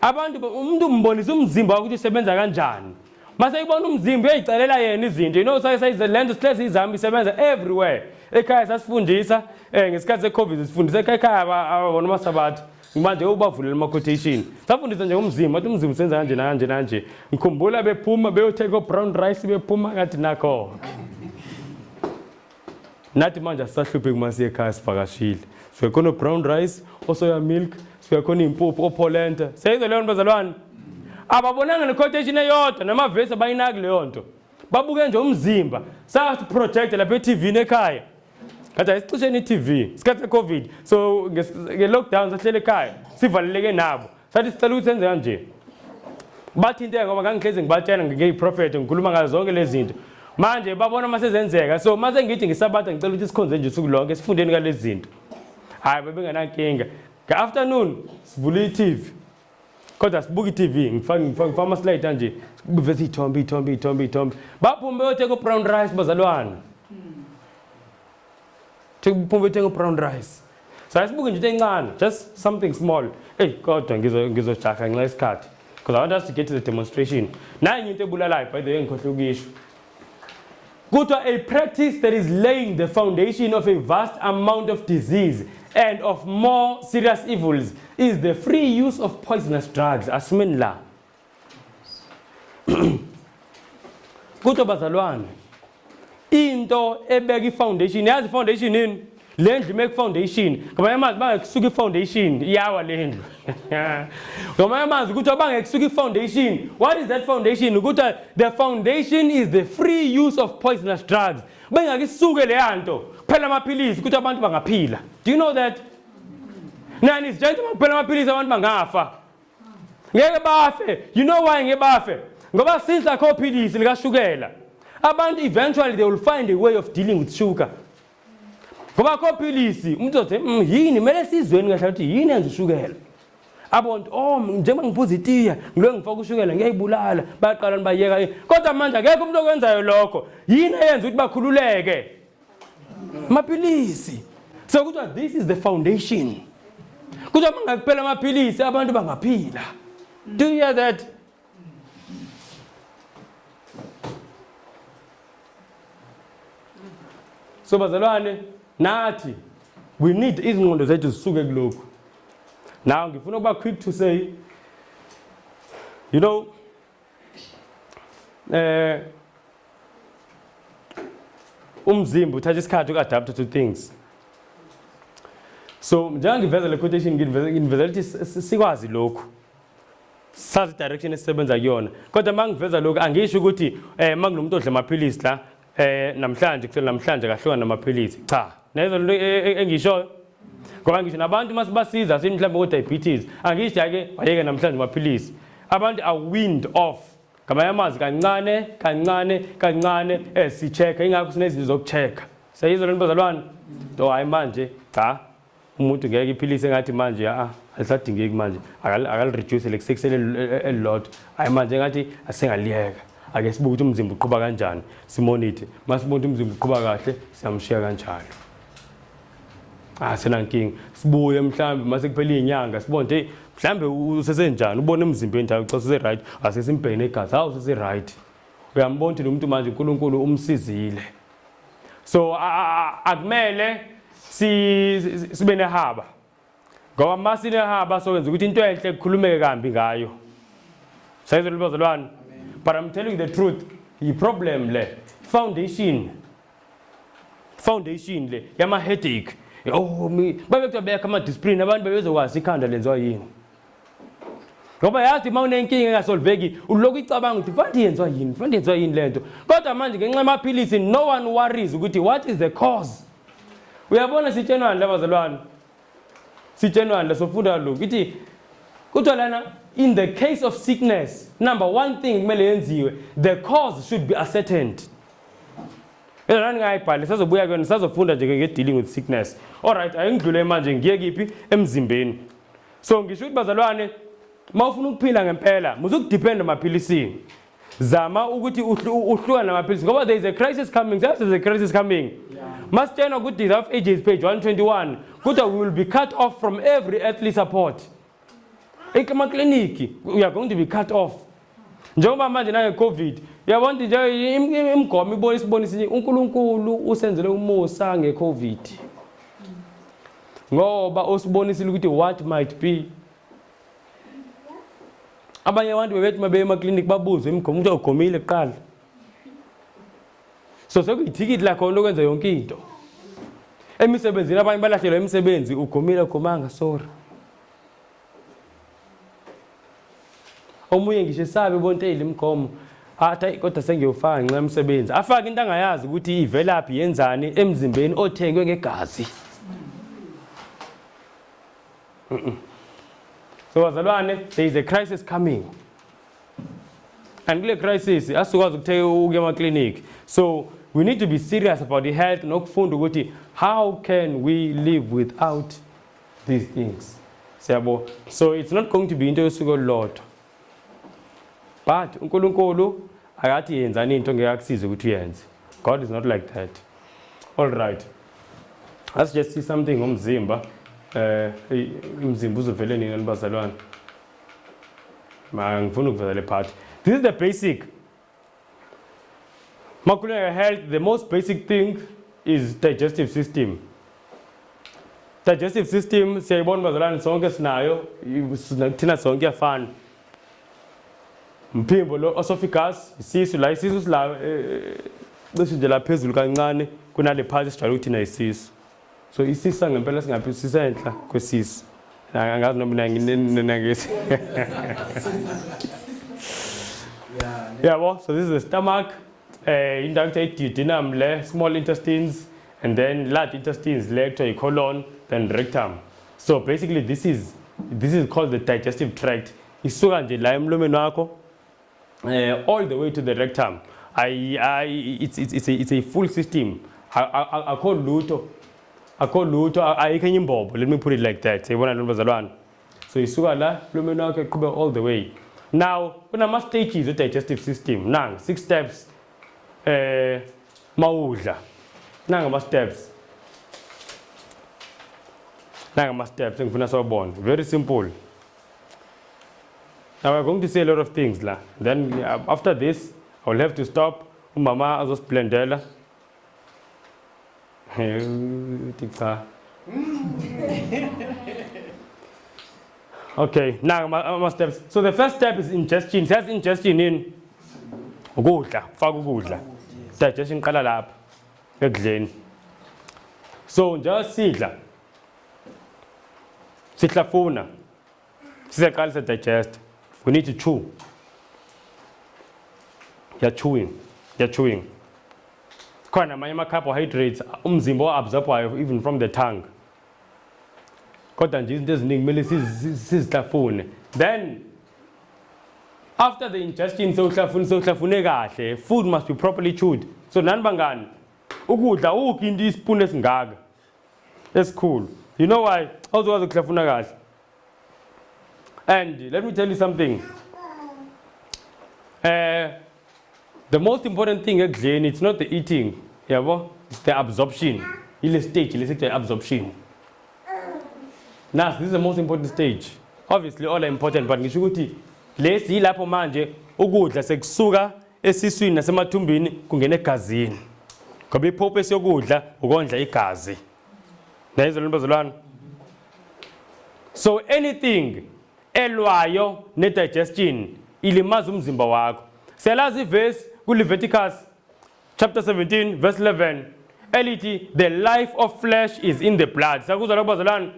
Abantu umuntu umbonisa umzimba ukuthi usebenza kanjani. Mase ibona umzimba uyayicalela yena izinto. You know sayize lento stress izami isebenza everywhere. Ekhaya sasifundisa ngesikhathi seCovid sifundisa ekhaya abona masabathi. Manje ubavulela ama quotation. Safundisa nje umzimba, ukuthi umzimba usenza kanje kanje kanje. Ngikhumbula bephuma beyoteka brown rice bephuma ngathi nakho. Nathi manje asisahluphe kumase ekhaya sivakashile. Sikhona brown rice, osoya milk, sikhona impuphu opolenta. Sayizwe leyo bazalwane. Ababonanga nequotation eyodwa namavesi abayinaki leyo nto. Babuke nje umzimba. Sathi project lapha eTV nekhaya. Kathi asicisheni iTV. Isikhathi seCovid. So nge-lockdown sahlele ekhaya. Sivaleleke nabo. Sathi sicela ukuthi senze kanje. Bathi into ngoba ngangihlezi ngibatshela ngeyiprofeti ngikhuluma ngazo zonke lezi zinto. Manje babona mase zenzeka. So mase ngithi ngisabatha ngicela ukuthi sikhonze nje usuku lonke sifundeni ngalezi zinto. Hayi bebenganankinga. Afternoon sivula iTV. Kodwa sibuka iTV ngifaka ama slide kanje. Bevese ithombe. Baphuma beyoteka brown rice bazalwane. Baphuma beyoteka brown rice. So asibuke nje into encane, just something small. Kodwa ngizojaha ngenxa yesikhathi. Because I want us to get to the demonstration. Nayi into ebulalayo by the way ngikhohle ukisho. Kuthiwa a practice that is laying the foundation of a vast amount of disease and of more serious evils is the free use of poisonous drugs. Asimeni la. Kuthiwa bazalwane, into ebeka i-foundation, yazi i-foundation yini? Le ndlu make foundation. Ngamanye amazwi bangekusuka i-foundation iyawa le ndlu. Ngamanye amazwi kuthiwa bangekusuka i-foundation. What is that foundation? Kuthiwa the foundation is the free use of poisonous drugs. Bengakisuke le yanto kuphela amaphilisi ukuthi abantu bangaphila. Do you know that? Nani isijayele kuphela amaphilisi abantu bangafa. Ngeke bafe. You know why ngeke bafe? Ngoba since akho philisi likashukela, abantu eventually they will find a way of dealing with sugar. Ngoba akho philisi umuntu uthi yini mele sizweni kahle ukuthi yini yenza ushukela. Abantu njengoba ngiphuza itiya ngilo ngifaka ushukela ngiyayibulala baqala bayeka. Kodwa manje akekho umuntu okwenzayo lokho. Yini eyenza ukuthi bakhululeke? Amaphilisi. So kuthiwa this is the foundation. Kuthiwa mangakuphela amaphilisi abantu bangaphila. Do you hear that? So bazalwane nathi we need izingqondo zethu zisuke kulokho. Now ngifuna ukuba quick to say, you know, umzimba uthatha isikhathi uku-adapt to things. So njengoba ngiveza le quotation ngiveza ukuthi sikwazi lokho. Sazi direction esisebenza kuyona. Kodwa mangiveza lokho angisho ukuthi mangilomuntu odla amaphilisi la namhlanje kusela namhlanje kahlukana namaphilisi. Cha. Nezo into engisho ngoba ngisho nabantu masibasiza mhlawumbe ku diabetes angisho ake bayeke namhlanje amaphilisi. Abantu are weaned off. Ngamanye amazwi kancane sichecka ingakho sinezinto zokuchecka. Sayizwa lento bazalwane? Hayi manje cha. Umuntu ngeke iphilisi engathi manje alisadingeki manje akali reduce lekusexele elot. Hayi manje ngathi asengaliyeka. Ake sibuke ukuthi umzimba uqhubha kanjani, simonithe. Masibona ukuthi umzimba uqhubha kahle, siyamshiya kanjalo. Senankinga. Sibuye mhlambe mase kuphela izinyanga sibone mhlambe usesenjani, ubone emzimbeni njalo ucha use right, asesimbhene egazi, hawu use right. Uyambona ukuthi lo muntu manje uNkulunkulu umsizile. So akumele sibe nehaba. Ngoba masine haba sokwenza ukuthi into enhle kukhulumeke kambi ngayo. Sayizwe bazalwane. but I'm telling you the truth, yi-problem le, foundation le, yama headache. Oh, babekubeka ama-discipline, abantu bebezokwazi ikhanda lenziwa yini. Ngoba yathi uma unenkinga engasolveki, ulokhu icabanga ukuthi fanele yenziwa yini lento. Kodwa manje ngenxa yamaphilisi, no one worries ukuthi what is the cause. Uyabona sitshenwana labazalwane. Sitshenwana sofunda lokhu. Ithi kuthiwa lana in the case of sickness, number one thing kumele yenziwe, the cause should be ascertained. Elana ngayibhale sazobuya kuyona sazofunda nje dealing with sickness. Alright, ayingidlule manje ngiye kiphi emzimbeni. So ngisho ukuthi bazalwane mawufuna ukuphila ngempela, muzukudepend emaphilisini. Zama ukuthi uhluka namaphilisi ngoba there is a crisis coming. There is a crisis coming. Masitshena ukuthi of ages page 121, kuthiwa we will be cut off from every earthly support. Emakliniki we are going to be cut off. Njengoba manje nange COVID, uyabona nje imgomo ibonisa uNkulunkulu usenzele umusa ngeCovid. Ngoba usibonisile ukuthi what might be. Abanye abantu bebethi mabe emaklinik babuzwe imgomo ukuthi ugomile kuqala. So sekuyithikiti lakho lokwenza yonke into. Emisebenzini abanye balahlelwa imisebenzi ugomile ugomanga sorry. Omunye ngisho sabe bontele imgomo athi kodwa sengiyofaka ngenxa yomsebenzi. Afaka into angayazi ukuthi ivelaphi yenzani emzimbeni othengwe ngegazi. So bazalwane, there is a crisis coming. And kule crisis asukwazi ukutheka ukuya ema-clinic. So we need to be serious about the health nokufunda ukuthi how can we live without these things. Siyabo. So it's not going to be into yosuku olulodwa. But uNkulunkulu akathi yenzani into ngeke ukuthi uyenze. God is not like that. All right. Let's just see something ngomzimba. Imzimba uzovele nini nibazalwane. Ngifuna ukuvela le part. This is the basic. Makhuleka health, the most basic thing is digestive system. Digestive system siyayibona bazalwane sonke sinayo, thina sonke yafana. Mphimbo lo esophagus, isisu la isisu sila bese nje la phezulu kancane kunale part esijwayele ukuthi na isisu. So isisa ngempela singaphi sisenhla kwesisu. Angazi noma nangisi. Yeah, so this is the stomach, inducted duodenum, small intestines, and then large intestines, to colon, then rectum. So basically this is called the digestive tract. Isuka nje la emlomeni wakho all the way to the rectum. It's a full system. I call lutho ayikho enye imbobo. Let me put it like that. Sayibona lo bazalwane. So isuka la emlomeni wakho kuba all the way. Now, kunama stages of digestive system. Nang 6 steps. Mawudla. Nangama steps. Nangama steps engifuna sawubona. Very simple. Now we're going to say a lot of things la. Then after this, I will have to stop. Umama azosplendela. Okay, now my steps. So the first step is ingestion. Says ingestion in ukudla, faka ukudla. Digestion qala lapha ekudleni. So nje sidla. Sihlafuna. Siseqalisa digest. We need to chew. You're chewing. Khona amanye ama-carbohydrates umzimba absorb even from the tongue. Kodwa nje izinto eziningi kumele sizihlafune. Then after the ingestion sewuhlafune kahle, food must be properly chewed. So nani bangani ukudla ukho into ispoon esingaka. That's cool. You know why? Awuzokwazi ukuhlafuna kahle. And let me tell you something. The most important thing ekudleni, it's not the eating, yabo, it's the absorption. Ile stage the absorption. Now, this is the most important stage. Obviously, all are important, but ngisho ukuthi lesi lapho manje ukudla sekusuka esiswini nasemathumbini kungena egazini. Ngoba ipurpose yokudla ukondla igazi. Nayizwa bazalwane. So anything elwayo ne digestion ilimaza umzimba wakho. Siyalazi iverse kuLeviticus chapter 17 verse 11 elithi the life of flesh is in the blood. Sakuzwa lokho bazalwane?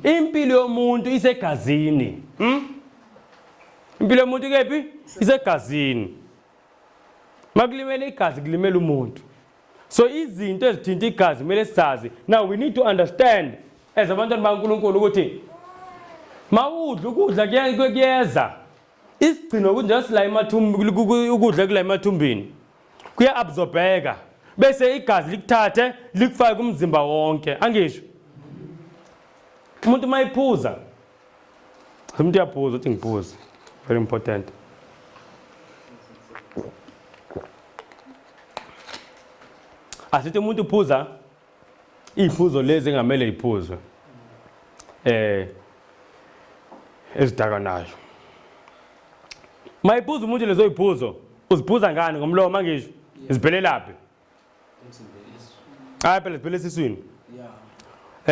Impilo yomuntu isegazini. Impilo yomuntu kephi? Isegazini. Makulimele igazi kulimele umuntu. So izinto ezithinta igazi kumele sizazi. Now we need to understand as abantwana baNkulunkulu ukuthi mawudla ukudla kuyeza. Isigcino kunjalo la emathumbi ukudla kula emathumbini. Kuya absorbeka. Bese igazi likuthathe likufake kumzimba wonke. Angisho? Umuntu mayiphuza. Umuntu uyaphuza uthi ngiphuza. Very important. Asithi umuntu uphuza iphuzo lezi engamele iphuzwe. Ezidaka nayo. Mayiphuza umuntu lezo iphuzo, uziphuza ngani ngomlomo mangisho? Iziphelelaphi? Hayi phela ziphele esiswini.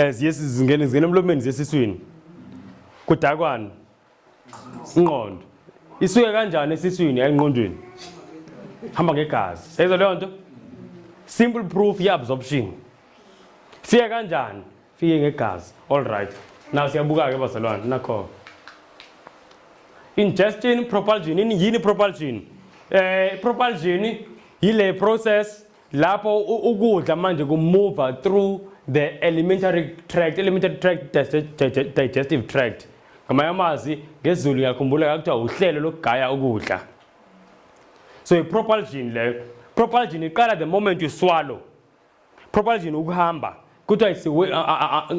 Ziyesi zingene emlomeni ziyesiswini. Kudakwani? Ingqondo. Isuke kanjani esiswini ayingqondweni? Hamba ngegazi. Seyizwa leyo nto? Simple proof ye-absorption. Fike kanjani? Fike ngegazi. All right. Now siyabuka ke bazalwane nakho. Ingestion, propulsion. Yini propulsion? Propulsion yile process lapho ukudla manje kumove through the alimentary tract, digestive tract. Ngamanye amazwi ngesiZulu ngiyakhumbula kuthiwa uhlelo lokugaya ukudla. So i-propulsion le propulsion iqala the moment you swallow. Propulsion ukuhamba kuthiwa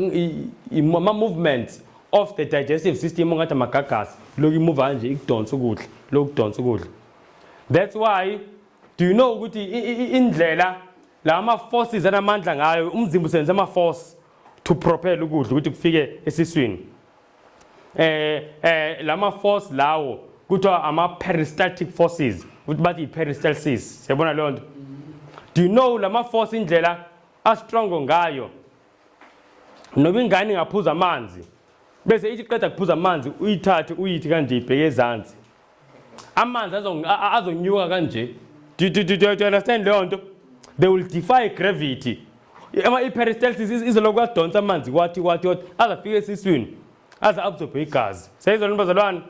movements of the digestive system ongathi amagagas lokhu imove kanje ikudonsa ukudla lokudonsa ukudla. That's why do you know ukuthi indlela la forces anamandla ngayo umzimba usenza ama force to propel ukudla ukuthi kufike esiswini. Lama force lawo kuthiwa ama peristaltic forces ukuthi bathi peristalsis. Siyabona leyo nto? Do you know lama force indlela a strong ngayo? Noba ingane ingaphuza amanzi bese ithi qeda kuphuza amanzi uyithathe uyithi kanje ibheke ezantsi. Amanzi azonyuka kanje. Do you understand leyo nto? They will defy gravity. I-peristalsis izolokhu adonsa amanzi kwathi azafika esiswini aza-absorbe igazi. Seyizwa bazalwane?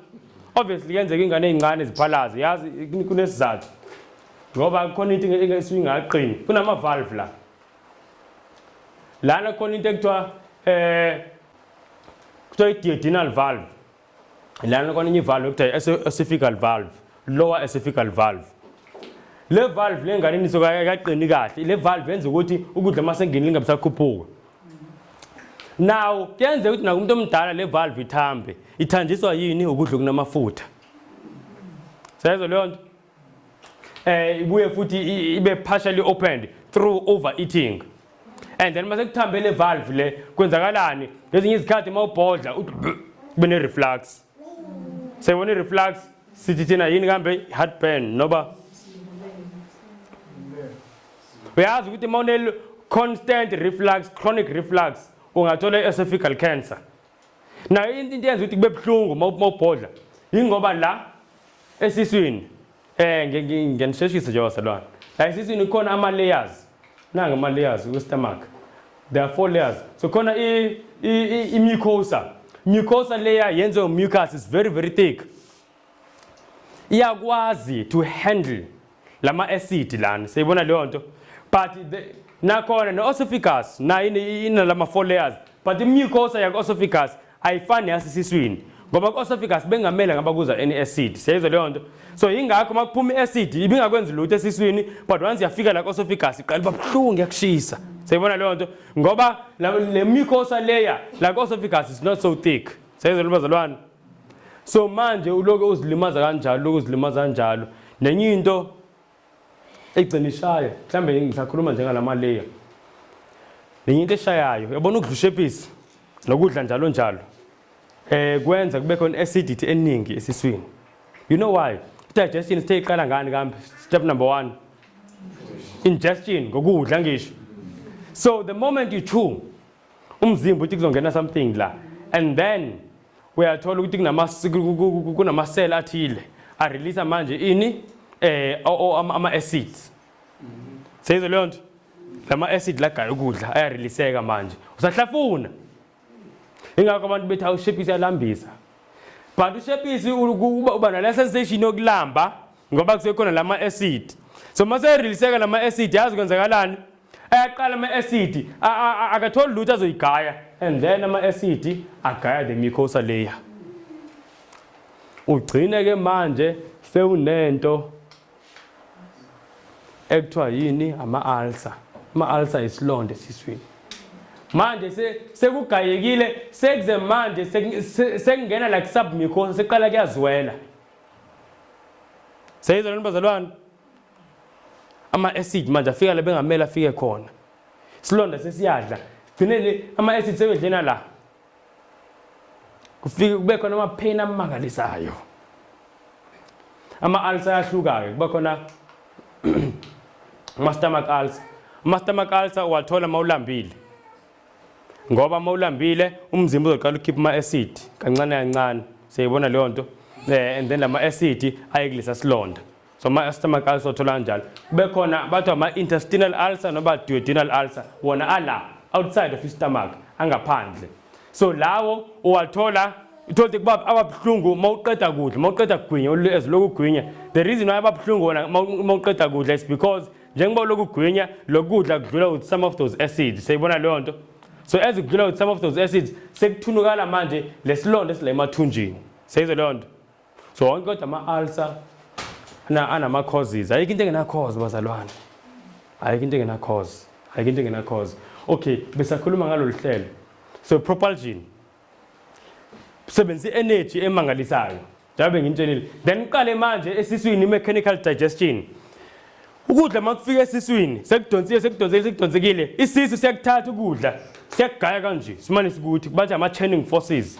Obviously yenzeka ingane ezincane eziphalaze yazi kunesizathu. Ngoba khona into eswini ngaqini. Kunama valve la. Lana khona into ekuthiwa i-duodenal valve. Lana khona enye valve ekuthiwa esophageal valve, lower esophageal valve. Le valve lengane isoka yaqini kahle. Le valve yenza ukuthi ukudla masengeni lingabisakhuphuka. Now kuyenza ukuthi nakumuntu omdala le valve ithambe. Ithanjiswa yini ukudla kunamafutha. Siyezwa leyo nto? Ibuye futhi ibe partially opened through overeating. And then mase kuthambe le valve le kwenzakalani? Lezinye izikhathi mawubhodla ube ne reflux. Sewona reflux sithi thina yini kambe heartburn noba uyazi ukuthi mawune constant reflux, chronic reflux ungathola esophageal cancer. Na into yenza ukuthi kube buhlungu mawubhodla ingoba la esiswini ngiyanisheshisa nje wasalwana. La esiswini khona ama layers. Nanga ama layers ku stomach. There are 4 layers. So khona I mucosa. Mucosa layer yenza mucus is very very thick. Iyakwazi to handle lama acid lana. Siyibona leyo nto. But nakhona no-esophagus na ina lama 4 layers. But the mucosa yakho-esophagus ayifani yasesiswini. Ngoba ku-esophagus bengamele ngaba kuza any acid. Siyezwa leyo nto. So ingakho makuphuma i-acid ibingakwenzi lutho esiswini but once yafika la ku-esophagus iqala babuhlungu yakushisa. Siyibona leyo nto ngoba le mucosa layer la ku-esophagus is not so thick. Siyezwa bazalwane. So manje uloke uzilimaza kanjalo nenye into egcina ishaya mhlambe ngisakhuluma njengalama layer. Nenye into eshayayo yabona ukudlushepisi nokudla njalo kwenza kube khona acidity eningi esiswini. You know why? Digestion stay iqala ngani kambe? Step number 1. Ingestion ngokudla ngisho. So the moment you chew umzimba uthi kuzongena something la and then uyathola ukuthi kunama cell athile a release manje ini ama-acids. Seyizwa leyo nto? Lama acid lagaya ukudla ayariliseka manje. Usahlafuna. Ingakho abantu bethi awushepisi yalambisa. But ushepisi uba nale sensation yokulamba ngoba kusekhona lama acid. So mase yariliseka lama acid yazi kwenzakalani? Ayaqala ama acid akatholi lutho azoyigaya and then ama acid agaya the mucosa layer. Ugcine ke manje sewunento ekuthiwa yini ama-ulcer. Ama-ulcer isilonda esiswini. Manje sekugayekile sekuze manje sekungena like submucosa seqala kuyazwela. Seyizwa lento bazalwane? Ama-acid manje afika la bengamele afike khona. Isilonda sesiyadla. Gcinele ama-acid sebedlena la. Kufike kube khona ama-pain amangalisayo. Ama-ulcer ayahluka-ke kuba khona ama-stomach ulcer. Ama-stomach ulcer uwathola mawulambile. Ngoba mawulambile umzimba uzoqala ukhipha ama-acid kancane kancane. Siyayibona leyo nto. And then lama acid ayekulisa silonda. So ama-stomach ulcer uthola kanjalo. Kube khona bathi ama-intestinal ulcer noma duodenal ulcer. Wona ala outside of stomach angaphandle. So lawo uwathola uthola kuba ababhlungu mawuqeda kudla mawuqeda kugwinya eziloku kugwinya. The reason why ababhlungu wona mawuqeda kudla is because njengoba uloku kugwinya lokudla kudlula with some of those acids. Siyibona leyo nto. So as kudlula with some of those acids sekuthunukala manje lesilonda esile emathunjini. Siyizwa leyo nto. So wonke kodwa ama-ulcer anama causes. Ayikho into engena cause bazalwane. Ayikho into engena cause. Ayikho into engena cause. Okay, besakhuluma ngalo lihlelo. So propulsion. Sebenzisa energy emangalisayo. Njengoba ngintshela. Then uqale manje esiswini mechanical digestion. Ukudla makufika esiswini sekudonsekile isisu siyakuthatha ukudla siyagaya kanje simane sikuthi bathi ama churning forces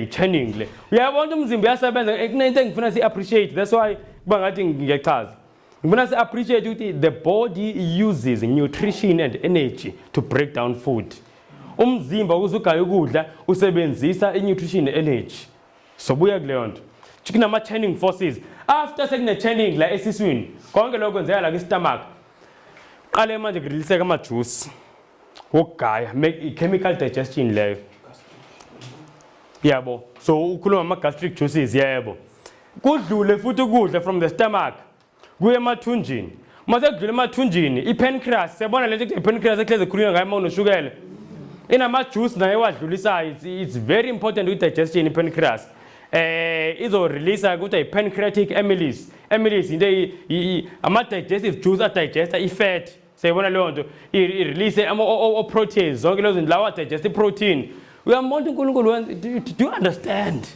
churning le uyabona umzimba uyasebenza kunento engifuna si appreciate. That's why kuba ngathi ngiyachaza ngifuna si appreciate ukuthi the body uses nutrition and energy to break down food. Umzimba ukuze ugaya ukudla usebenzisa nutrition energy. So buya kuleyo nto kunama churning forces. After sekune churning la esiswini konke lokho kwenzeka la kwistomach qale manje kuriliseka ama juice wokugaya make chemical digestion leyo. Yabo, so ukhuluma ama gastric juices yebo. Kudlule futhi ukudla from the stomach kuye emathunjini. Mase kudlule emathunjini ipancreas siyabona lento ipancreas ehleze khulunywa ngayo mawunoshukela. Inama juice nayo wadlulisayo. It's very important with digestion ipancreas. Izo release ukuthi pancreatic amylase. Amylase into ama digestive juice a digesta ifat. Siyabona leyo nto i-release ama proteins zonke lezo zinto lawa digest protein. Uyamonto uNkulunkulu do you understand?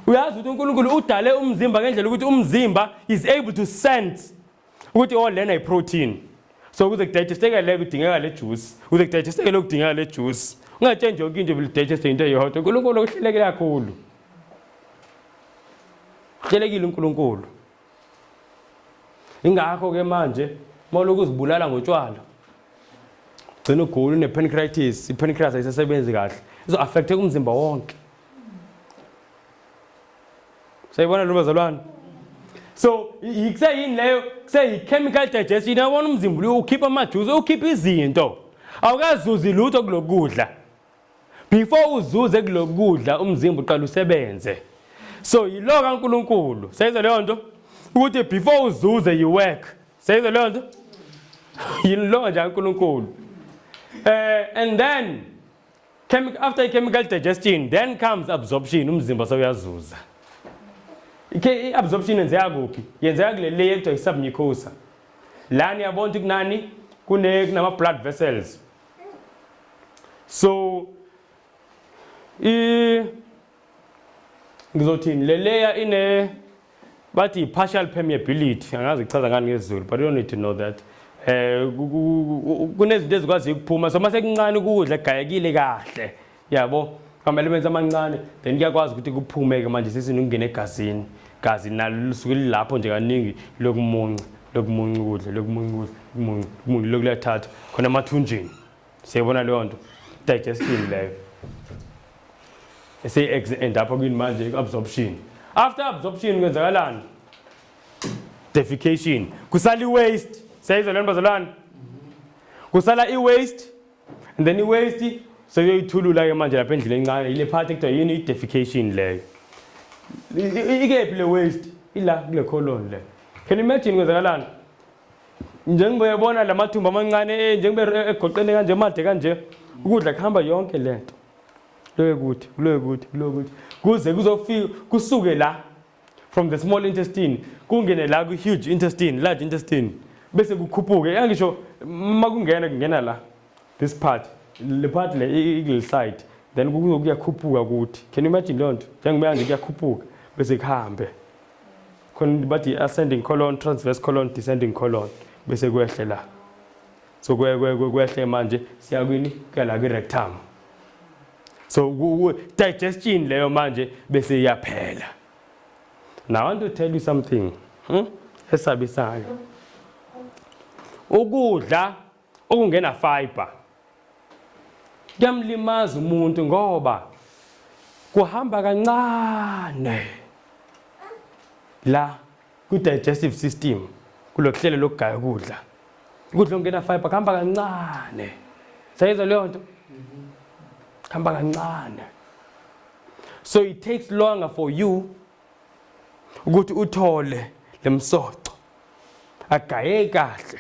Uyazi ukuthi uNkulunkulu udale umzimba ngendlela ukuthi umzimba is able to sense ukuthi lena i-protein. So ukuze kudigesteke le kudingeka le juice. Ukuze kudigesteke le kudingeka le juice. Ungatshenje yonke into will digest into eyodwa. uNkulunkulu uhlelekile kakhulu. Uhlelekile uNkulunkulu. Ingakho ke manje mawuloku uzibulala ngotshwala. Gcina ugula une-pancreatitis, i-pancreas ayisebenzi kahle. Izo affect umzimba wonke. Sayibona lo bazalwane. So ikuseyini leyo kuseyi-chemical digestion yabona umzimba lo ukhipha amajuice ukhipha izinto. Awukazuzi lutho kulokudla. Before uzuze kulokudla umzimba uqala usebenze. So yilo kaNkulunkulu. Sayizwa leyo nto ukuthi before uzuze you work. Sayizwa leyo nto. Yilo nje kaNkulunkulu. And then after chemical digestion then comes absorption. Umzimba sewuyazuza. I-absorption yenzeka kuphi? Yenzeka kule layer ekuthiwa i-submucosa. Lana yabona ukuthi kunani kunama blood vessels. So ngizothini le layer bathi partial permeability. Angazi kuchaza ngani ngesiZulu but you don't need to know that. Kunezinto ezikwazi ukuphuma so mase kuncane ukudla egayekile kahle yabo ama-elements amancane then kuyakwazi ukuthi kuphumeke manje sesini ukungena egazini gazi nalo lisuke lilapho nje kaningi lokumunca ukudla lokulathatha khona emathunjini. Siyabona leyo nto digestion leyo end up kwini manje absorption. After absorption kwenzakalani? defecation. Kusala i-waste. Sayizwa lento bazalwane? Kusala i-waste. And then i-waste seyoyithulula ke manje lapha endlini encane. Ile part ekuthiwa yini i-defecation leyo. Ikephi le waste? Ila kule colon le. Can you imagine kwenzakalani? Njengibona lamathumba amancane njengobe egoqene kanje made kanje ukudla kuhamba yonke lento. Lokuthi kuze kuzofika kusuke la from the small intestine kungene la ku huge intestine, large intestine bese kukhuphuke yangisho makungena la this part le part le eagle side then kuyakhuphuka kuthi. Can you imagine lonto? Njengoba nje kuyakhuphuka bese kuhambe khona bathi ascending colon, transverse colon, descending colon bese kwehle la. So kwehle manje siya kwini kala ku rectum. So digestion leyo manje bese iyaphela. Now I want to tell you something. Esabisayo. Ukudla okungena fiber kuyamlimaza umuntu ngoba kuhamba kancane la ku digestive system kulokuhlelo lokugaya ukudla. Ukudla okungena fiber kuhamba kancane. Sayizwa leyo nto? Kuhamba kancane. So it takes longer for you ukuthi uthole lemsoco agaye kahle.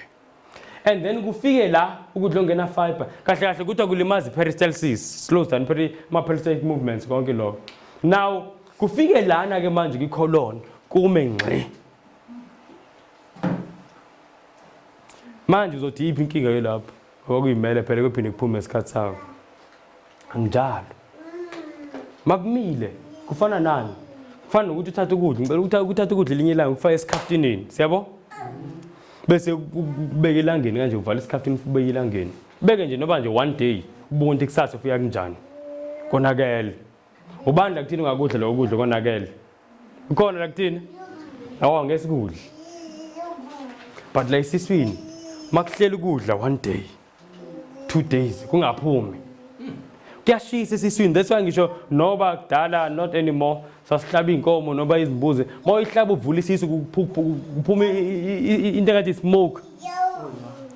And then kufike la ukudla ongena fiber kahle kahle kuthiwa kulimaza peristalsis, slows down peristaltic movements konke lokho. Now kufike lana ke manje kwicolon kume ngqi. Manje uzothi iphi inkinga ke lapho okuyimele phela kuphinde kuphume isikhathi sakho. Angjalo. Makumile kufana nani? Kufana ukuthi uthatha ukudla, ngicela uthatha ukudla elinye ilanga ufake esikhaftinini, siyabo? Bese ubeke elangeni kanje uvala isikhaftinini ubeke elangeni. Beke nje noba nje one day ubone kusasa ufika kanjani. Konakele. Ubani la kuthini ungakudla lo kudla konakele? Ukhona la kuthini? Awu ngesikudla. But la isiswini makuhlela ukudla one day, 2 days kungaphumi. Kuyashisa esiswini. That's why ngisho noba kudala not anymore sasihlaba inkomo noba izimbuzi mayihlaba uvula isisu kuphuma into engathi smoke.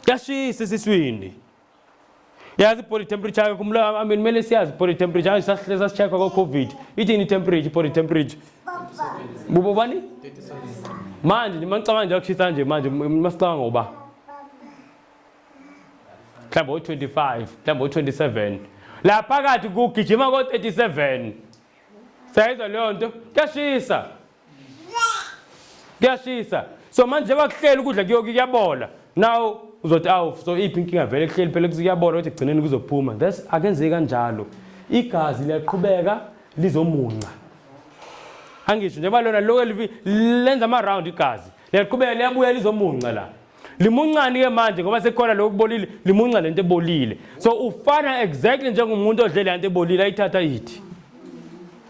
Kuyashisa esiswini. Yazi body temperature yakho kumla mele siyazi body temperature sasicheck kwa COVID. Ithini temperature body temperature? Bubo bani? Manje nimacabanga nje ukushisa nje manje masicanga ngoba. Mhlawumbe 25, mhlawumbe 27. La phakathi kugijima ko 37. Sayizwa leyo nto? Kuyashisa. Kuyashisa. So manje bakuhlela ukudla kuyabola. Now uzothi awu so iphi inkinga vele kuhleli phela kuyabola ukuthi egcineni kuzophuma. That's akenzeki kanjalo. Igazi liyaqhubeka lizomunca. Angisho njengoba lona lokho lenza ama round igazi. Liyaqhubeka liyabuya lizomunca la. Limuncane ke manje ngoba sekhona lokubolile limunca lento ebolile. So ufana exactly njengomuntu odle lento ebolile ayithatha yithi.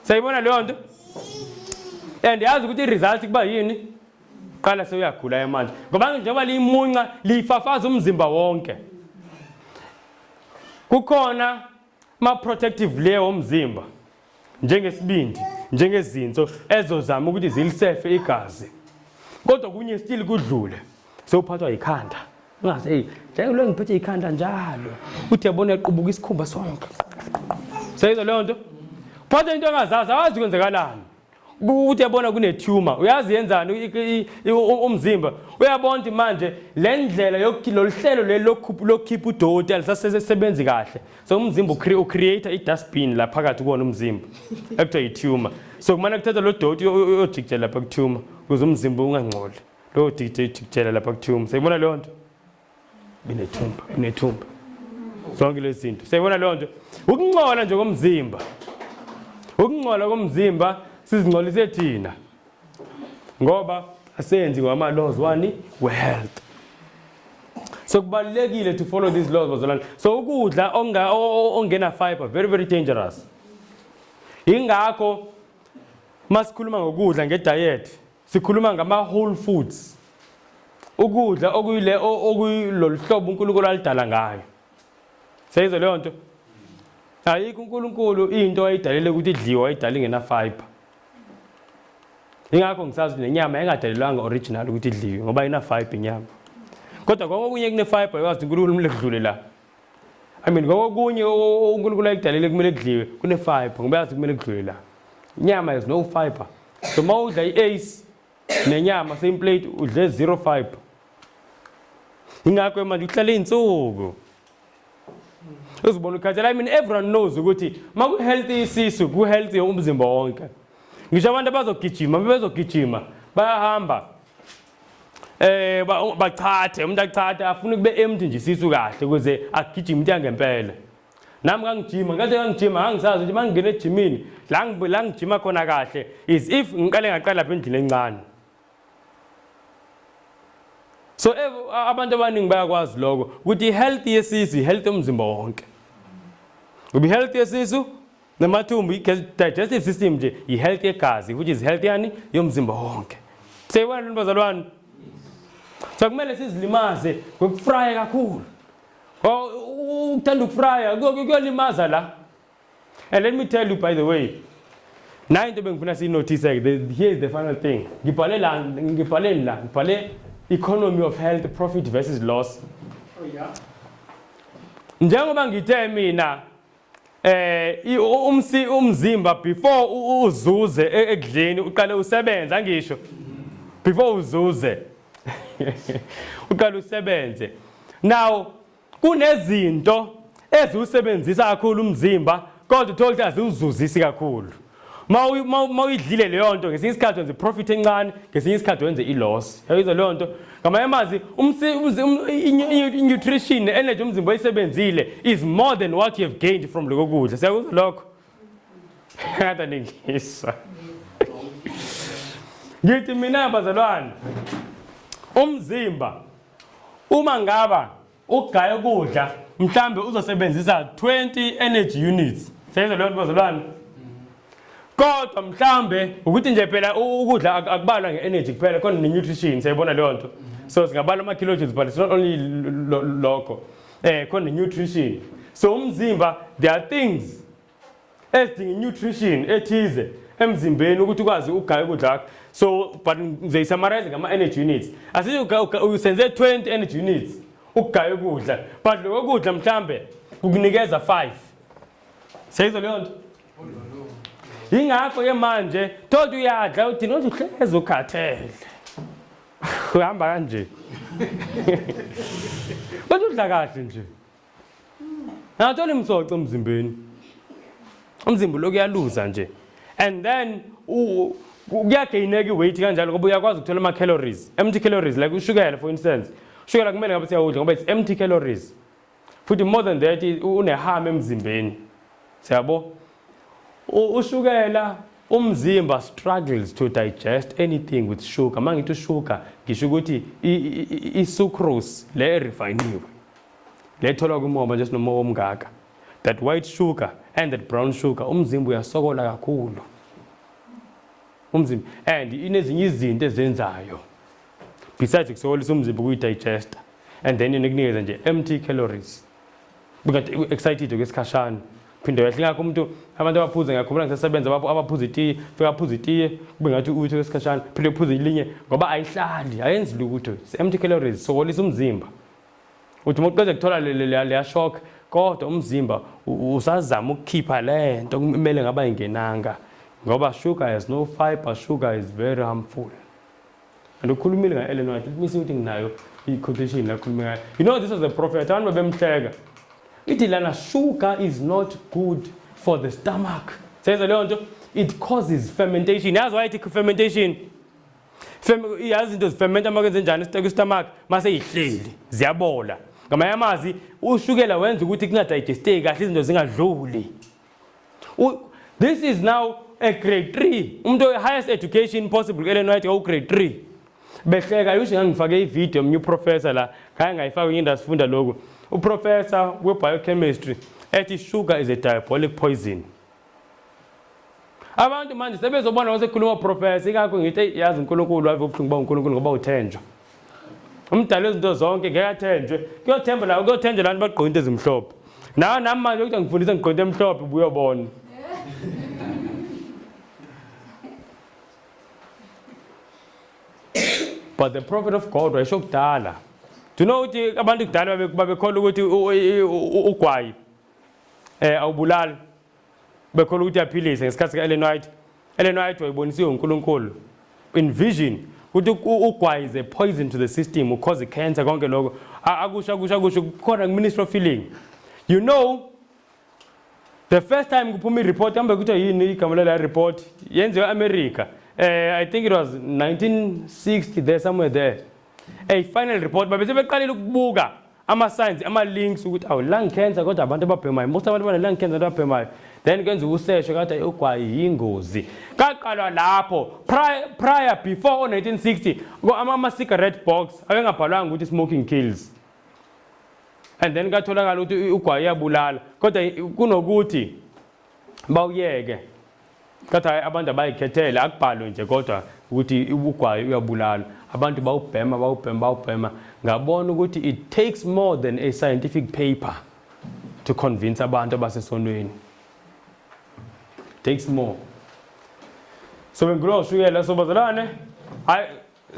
Sayibona leyo nto? And yazi ukuthi iresult kuba yini? Qala sewuyagula manje. Ngoba njengoba limunca lifafaza umzimba wonke. Kukhona ma protective layer omzimba njengesibindi, njengezinso ezozama ukuthi zilisefe igazi. Kodwa kunye still kudlule. Sewuphathwa ikhanda. Ungazi hey, njalo ngiphethe ikhanda njalo. Uthi yabona yaqubuka isikhumba sonke. Sayizwa leyo nto? Phatha into engazazi awazi kwenzekalani. Uthi yabona kune tumor. Uyazi yenzani umzimba? Uyabona ukuthi manje le ndlela yokukhilo lihlelo lokukhipha udoti alisasebenzi kahle. So umzimba ucreate i-dustbin la phakathi kuona umzimba. Ekuthiwa i-tumor. So kumele kuthatha lo doti oyojikijela lapha ku-tumor ukuze umzimba ungangcoli. Lo dijikijela lapha ku-tumor. Sayibona leyo nto? Binethumba. Zonke lezi zinto. Sayibona leyo nto? Ukungcola nje komzimba. Ukungcola komzimba sizingcolise thina. Ngoba asenzi ngama laws wani we-health. So kubalulekile to follow these laws bazalwane. So ukudla ongena fiber very very dangerous. Ingakho masikhuluma ngokudla ngediet sikhuluma ngama whole foods. Ukudla okuyilo hlobo uNkulunkulu alidala ngayo. Sayizwa leyo nto? Ayikho uNkulunkulu into ayidalele ukuthi idliwa ayidala ingena fiber. Ingakho ngisazi nenyama engadalelwanga original ukuthi idliwe ngoba ina fiber inyama. Kodwa konke kune fiber yazi uNkulunkulu kumele kudlule la. I mean konke uNkulunkulu ayidalele kumele kudliwe kune fiber ngoba yazi kumele kudlule la. Inyama is no fiber. So mawudla iAce nenyama same plate udle 0 fiber. Ingakho manje uhlala insuku. Uzibona ukhathela. I mean everyone knows ukuthi maku healthy isisu ku healthy umzimba wonke. Ngisho abantu bezogijima bayahamba bachathe umuntu achathe afuna kube empty nje isisu kahle ukuze agijime into yangempela. Nami ngangijima ngangisazi ukuthi mangingena ejimini la ngijima khona kahle is if ngaqala lapha endlini encane. So abantu abaningi bayakwazi lokho ukuthi health yesisu health umzimba wonke. Ubi health yesisu namathumbu digestive system nje health yegazi which is health yani yomzimba wonke. Seyibona bazalwane. So kumele sizilimaze ngokufrya kakhulu. Ukuthanda ukufrya kuyolimaza la. And let me tell you by the way, na into bengifuna sinotice here is the final thing. Ngibhale economy of health, profit versus loss. Oh yeah. Njengoba ngithe mina umzimba before uzuze ekudleni uqale usebenza ngisho before uzuze uqale usebenze. Now kunezinto ezusebenzisa kakhulu umzimba kodwa uthola ukuthi azuzuzisi kakhulu. Mawuyidlile leyo nto ngesinye isikhathi wenza profit encane ngesinye isikhathi wenza i-loss. Yayizwa leyo nto ngamanye amazwi nutrition energy umzimba oyisebenzile is more than what you have gained from lokho kudla. Siyakuzwa lokho? Kade ningisa. Ngithi mina bazalwane umzimba uma ngaba ugaya ukudla mhlambe uzosebenzisa 20 energy units. Siyezwa leyo nto bazalwane? Kodwa mhlambe ukuthi nje phela ukudla akubalwa nge-energy kuphela khona ne-nutrition siyayibona leyo nto. So singabala ama-kilojoules but it's not only lokho. Khona ne-nutrition. So umzimba there are things ezidinga nutrition ethize emzimbeni ukuthi ukwazi ugaya ukudla kwakho. So but ngizoyisummarize ngama-energy units. Asithi usenze 20 energy units ukugaya ukudla but lokho kudla mhlambe kukunikeza 5. Siyayizwa leyo nto? Ingakho ke manje thola uyadla uthi nothi uhleze ukhathele. Uhamba kanje. Kodwa udla kahle nje. Nathola imsoco emzimbeni. Umzimba lokuyaluza nje. And then kuyagaineka iweight kanjalo ngoba uyakwazi ukuthola ama calories. Empty calories like ushukela for instance. Ushukela kumele ngabe siyawudla ngoba it's empty calories. Futhi more than that unehama emzimbeni. Siyabo? Ushukela umzimba struggles to digest anything with sugar. Mangithi sugar ngisho ukuthi i-sucrose le refiniwe. Lethola kumoba nje sinomoba omngaka. That white sugar and that brown sugar umzimba uyasokola kakhulu. Umzimba and inezinye izinto ezenzayo. Besides ukusokolisa umzimba ukuyidigesta and then inokunikeza nje empty calories. Because excited ngesikhashana. Phinde uyahlinga umuntu abantu abaphuza ngiyakhumbula ngisebenza abaphuza itiye fika aphuza itiye kube ngathi uthi kwesikhashana phinde uphuza ilinye ngoba ayihlali ayenzi lutho empty calories sokolisa umzimba uthi umuntu qede kuthola le shock kodwa umzimba usazama ukukhipha lento kumele ngaba ingenanga ngoba sugar has no fiber. Sugar is very harmful. And ukhulumile ngaEllen White misi ukuthi nginayo i-quotation la khuluma ngayo. You know this was a prophet abantu bemhleka. Ithi lana sugar is not good for the stomach. Says leyo nto it causes fermentation. Yazi why it fermentation? Yazi into ferment amakenze njani isiteke stomach mase ihleli ziyabola. Ngamanye amazwi ushukela wenza ukuthi kungadigesteki kahle izinto zingadluli. This is now a grade 3. Umuntu highest education possible Ellen White u grade 3. Behleka yusho ngangifake ivideo new professor la kaya ngayifaka kuyindawo sifunda lokho. Uprofessor we-biochemistry ethi sugar is a diabolic poison. Abantu manje sebezobona wasekhuluma professor ikakho ngithi yazi uNkulunkulu wave ubuhlungu ba uNkulunkulu ngoba uthenjwa. Umdala izinto zonke ngeke athenjwe. Kuyothemba la kuyothenjwa abantu bagqoka into ezimhlophe. Nami manje ukuthi ngifundisa ngigqoka into emhlophe ubuyobona. but the prophet of God wayesho kudala. Do you know ukuthi abantu kudala babekholwa ukuthi ugwayi awubulali, bekholwa ukuthi aphilise ngesikhathi ka-Ellen White. Ellen White wayibonisiwe uNkulunkulu in vision ukuthi ugwayi is a poison to the system, cause cancer konke lokho. Akusho khona ministry of healing. You know, the first time kuphuma i-report kambe kuthiwa yini igama la report yenziwe America. I think it was 1960 there, somewhere there. A final report babese beqalile ukubuka ama-signs, ama-links ukuthi lung cancer kodwa abantu ababhemayo, most abantu bane-lung cancer abantu ababhemayo. Then kwenza usesho kade ugwayi yingozi. Kaqalwa lapho prior before 1960 ama-cigarette box abengabhalwanga ukuthi smoking kills. And then katholakala ukuthi ugwayi uyabulala kodwa kunokuthi bawuyeke. Kodwa abantu abayikhethele akubhalwe nje kodwa ukuthi ugwayi uyabulala. Abantu bawubhema ngabona ukuthi it takes more than a scientific paper to convince abantu abasesonweni. Takes more. So bengilowo shukela sobazalwane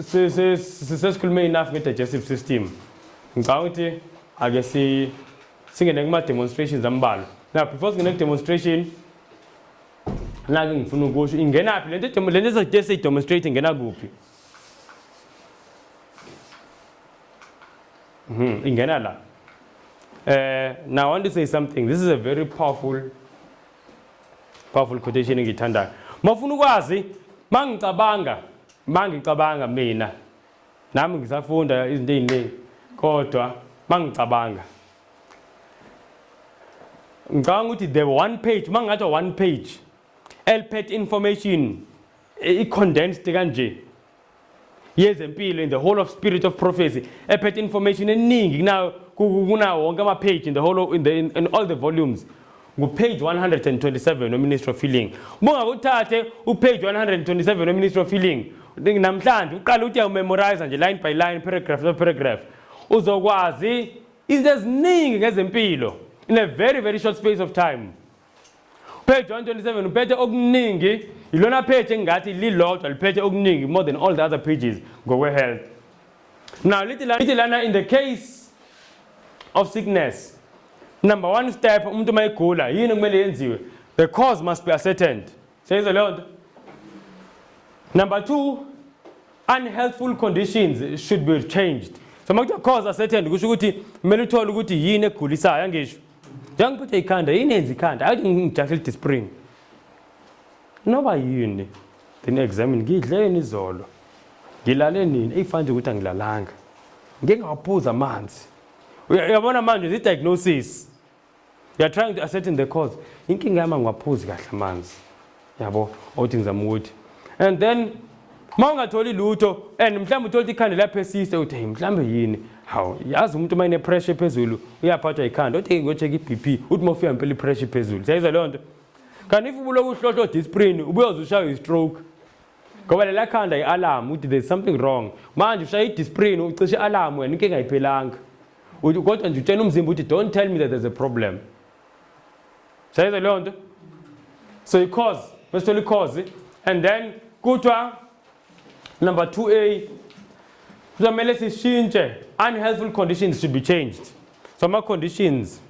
sesikhulume enough nge-digestive system. Ngicabanga ukuthi ake singene kuma-demonstrations ambalwa. Now before singene ku-demonstration nake ngifuna ukusho ingenaphi lento ezode siyidemonstrate ingena kuphi? Ingena la. Now I want to say something. This is a very powerful quotation engiyithandayo. Mafuna ukwazi mangicabanga mina nami ngisafunda izinto eziningi kodwa mangicabanga ngicabanga ukuthi the one page mangathi one page eliphethe information condensed kanje yezempilo in the whole of spirit of prophecy ephethe information eningi kunawo wonke ama page in the whole in all the volumes page 127 no Ministry of Healing. Bunga uthathe page 127 no Ministry of Healing namhlanje uqala uthi memorize nje line by line, paragraph by paragraph, uzokwazi izinto eziningi ngezempilo in a very very short space of time. Page 127 uphethe okuningi, ilona page engathi lilodwa liphethe okuningi more than all the other pages ngokwe health. Now lithi lana in the case of sickness, number one step, umuntu mayigula yini kumele yenziwe? The cause must be ascertained. Says the Lord. Number two, unhealthful conditions should be changed. So makuthi cause ascertained kusho ukuthi kumele uthole ukuthi yini egulisayo angisho. Njengiphethe ikhanda yini enza ikhanda? Athi ngijahile disprin. Noba yini? Then examine ngidleni izolo. Ngilale nini? Eyifanje ukuthi angilalanga. Ngeke ngaphuza amanzi. Uyabona manje the diagnosis. You are trying to ascertain the cause. Inkinga yami ngwaphuzi kahle amanzi. Yabo, othi ngizama ukuthi. And then mawungatholi lutho and mhlawumbe uthola ikhanda laphesiste uthi hey mhlawumbe yini? Hawu, yazi umuntu mayine pressure phezulu uyaphathwa ikhanda uthi ngo check iBP uthi mawufika impela ipressure phezulu. Sayizwa le nto. Kanti if ubuloku uhlohlo disprin ubuyoze ushaya istroke. Ngoba lela khanda ialarm uthi there's something wrong. Manje ushaya idisprin ucishe alarm wena inkinga ayiphelanga. Uthi kodwa nje utshela umzimba uthi don't tell me that there's a problem. Sayizwa le nto. So i-cause, mesithola i-cause and then kuthiwa number 2A kuzomele sishintshe, unhealthful conditions should be changed. So ama conditions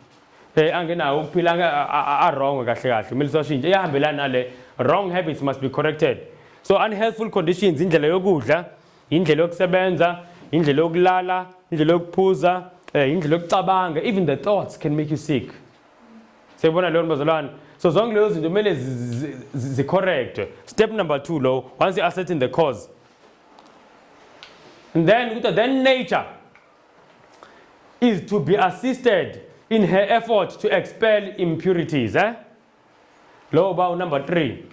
angenawo ukuphila wrong kahle kahle kumele sishintshe ehambelana nale wrong habits must be corrected. So unhealthful conditions indlela yokudla, indlela yokusebenza, indlela yokulala, indlela yokuphuza, indlela yokucabanga, even the thoughts can make you sick. Siyabona leyo bazalwane. So zonke lezo zinto kumele zi-correct. Step number 2 lo, once you ascertain the cause. And then nature is to be assisted in her effort to expel impurities. Law about number 3.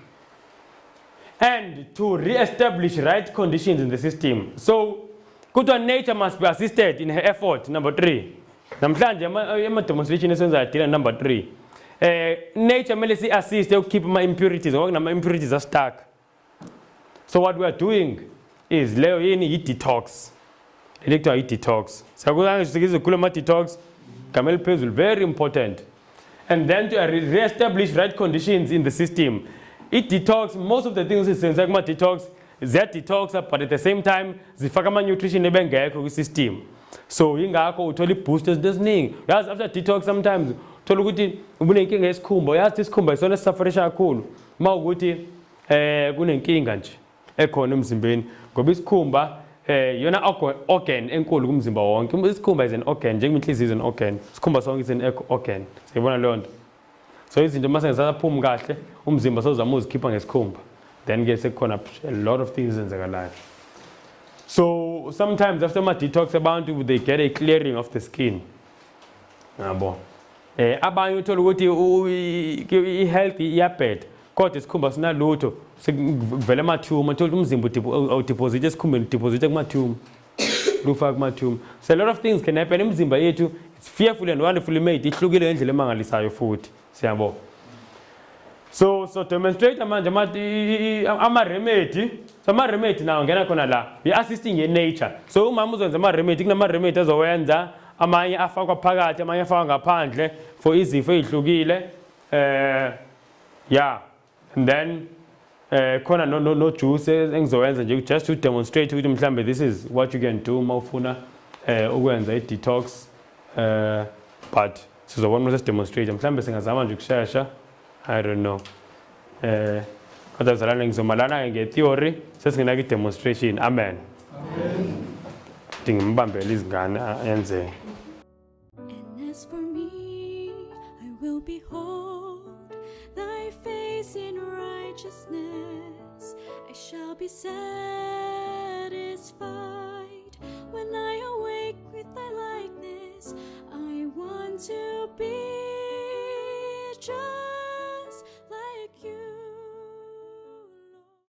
And to re-establish right conditions in the system. So, nature must be assisted in her effort, number 3. Namhlanje ama-demonstration esenza number 3. Nature mele si assist to keep my impurities, ngoba nama impurities are stuck. So what we are doing is leo yini detox. Electro detox. Sakuzange sikizokhuluma ama detox, kamel phezulu very important. And then to re-establish right conditions in the system. Detox, most of the things isenza kuma detox ziya-detoxa but at the same time zifaka ama-nutrition ebengekho kwi-system. So yingakho uthola i-boost ezinto eziningi. Uyazi after detox sometimes uthola ukuthi ubunenkinga yesikhumba. Uyazi ukuthi isikhumba isona esisafarisha kakhulu uma ukuthi kunenkinga nje ekhona emzimbeni ngoba isikhumba yona organ enkulu kumzimba wonke. Isikhumba is an organ njengenhliziyo is an organ. Isikhumba sonke is an organ. Siyibona leyo nto. So izinto mase ngisaphuma kahle umzimba sozama uzikhipha ngesikhumba. Then ke sekukhona a lot of things ezenzakalayo. So sometimes after my detox abantu they get a clearing of the skin. Yabo. Abanye uthola ukuthi i-health iyabheda kodwa isikhumba sinalutho sekuvela ama-tumor. Uthola umzimba udeposit esikhumbeni udeposit kuma-tumor. Lufaka kuma-tumor. So a lot of things can happen. Imizimba yethu it's fearful and wonderfully made. Ihlukile ngendlela emangalisayo futhi. Siyabo. So demonstrate manje ama-remedy. So ama-remedy nawo ngena khona la. I-assisting ye-nature. So umama uzwenza ama-remedy kunama-remedy azowenza amanye afakwa phakathi amanye afakwa ngaphandle for izifo ezihlukile. Yeah. And then khona no juice engizowenza nje just to demonstrate ukuthi mhlambe this is what you can do mawufuna ukwenza i-detox. But sizobona ukuthi demonstrate mhlambe singazama nje ukushesha. I don't know. Kodwa zalana ngizomalana nge-theory sesingena ku-demonstration. Amen. Amen. Dingimbambele izingane yenze. And as for me, I will behold thy face in righteousness. I shall be satisfied.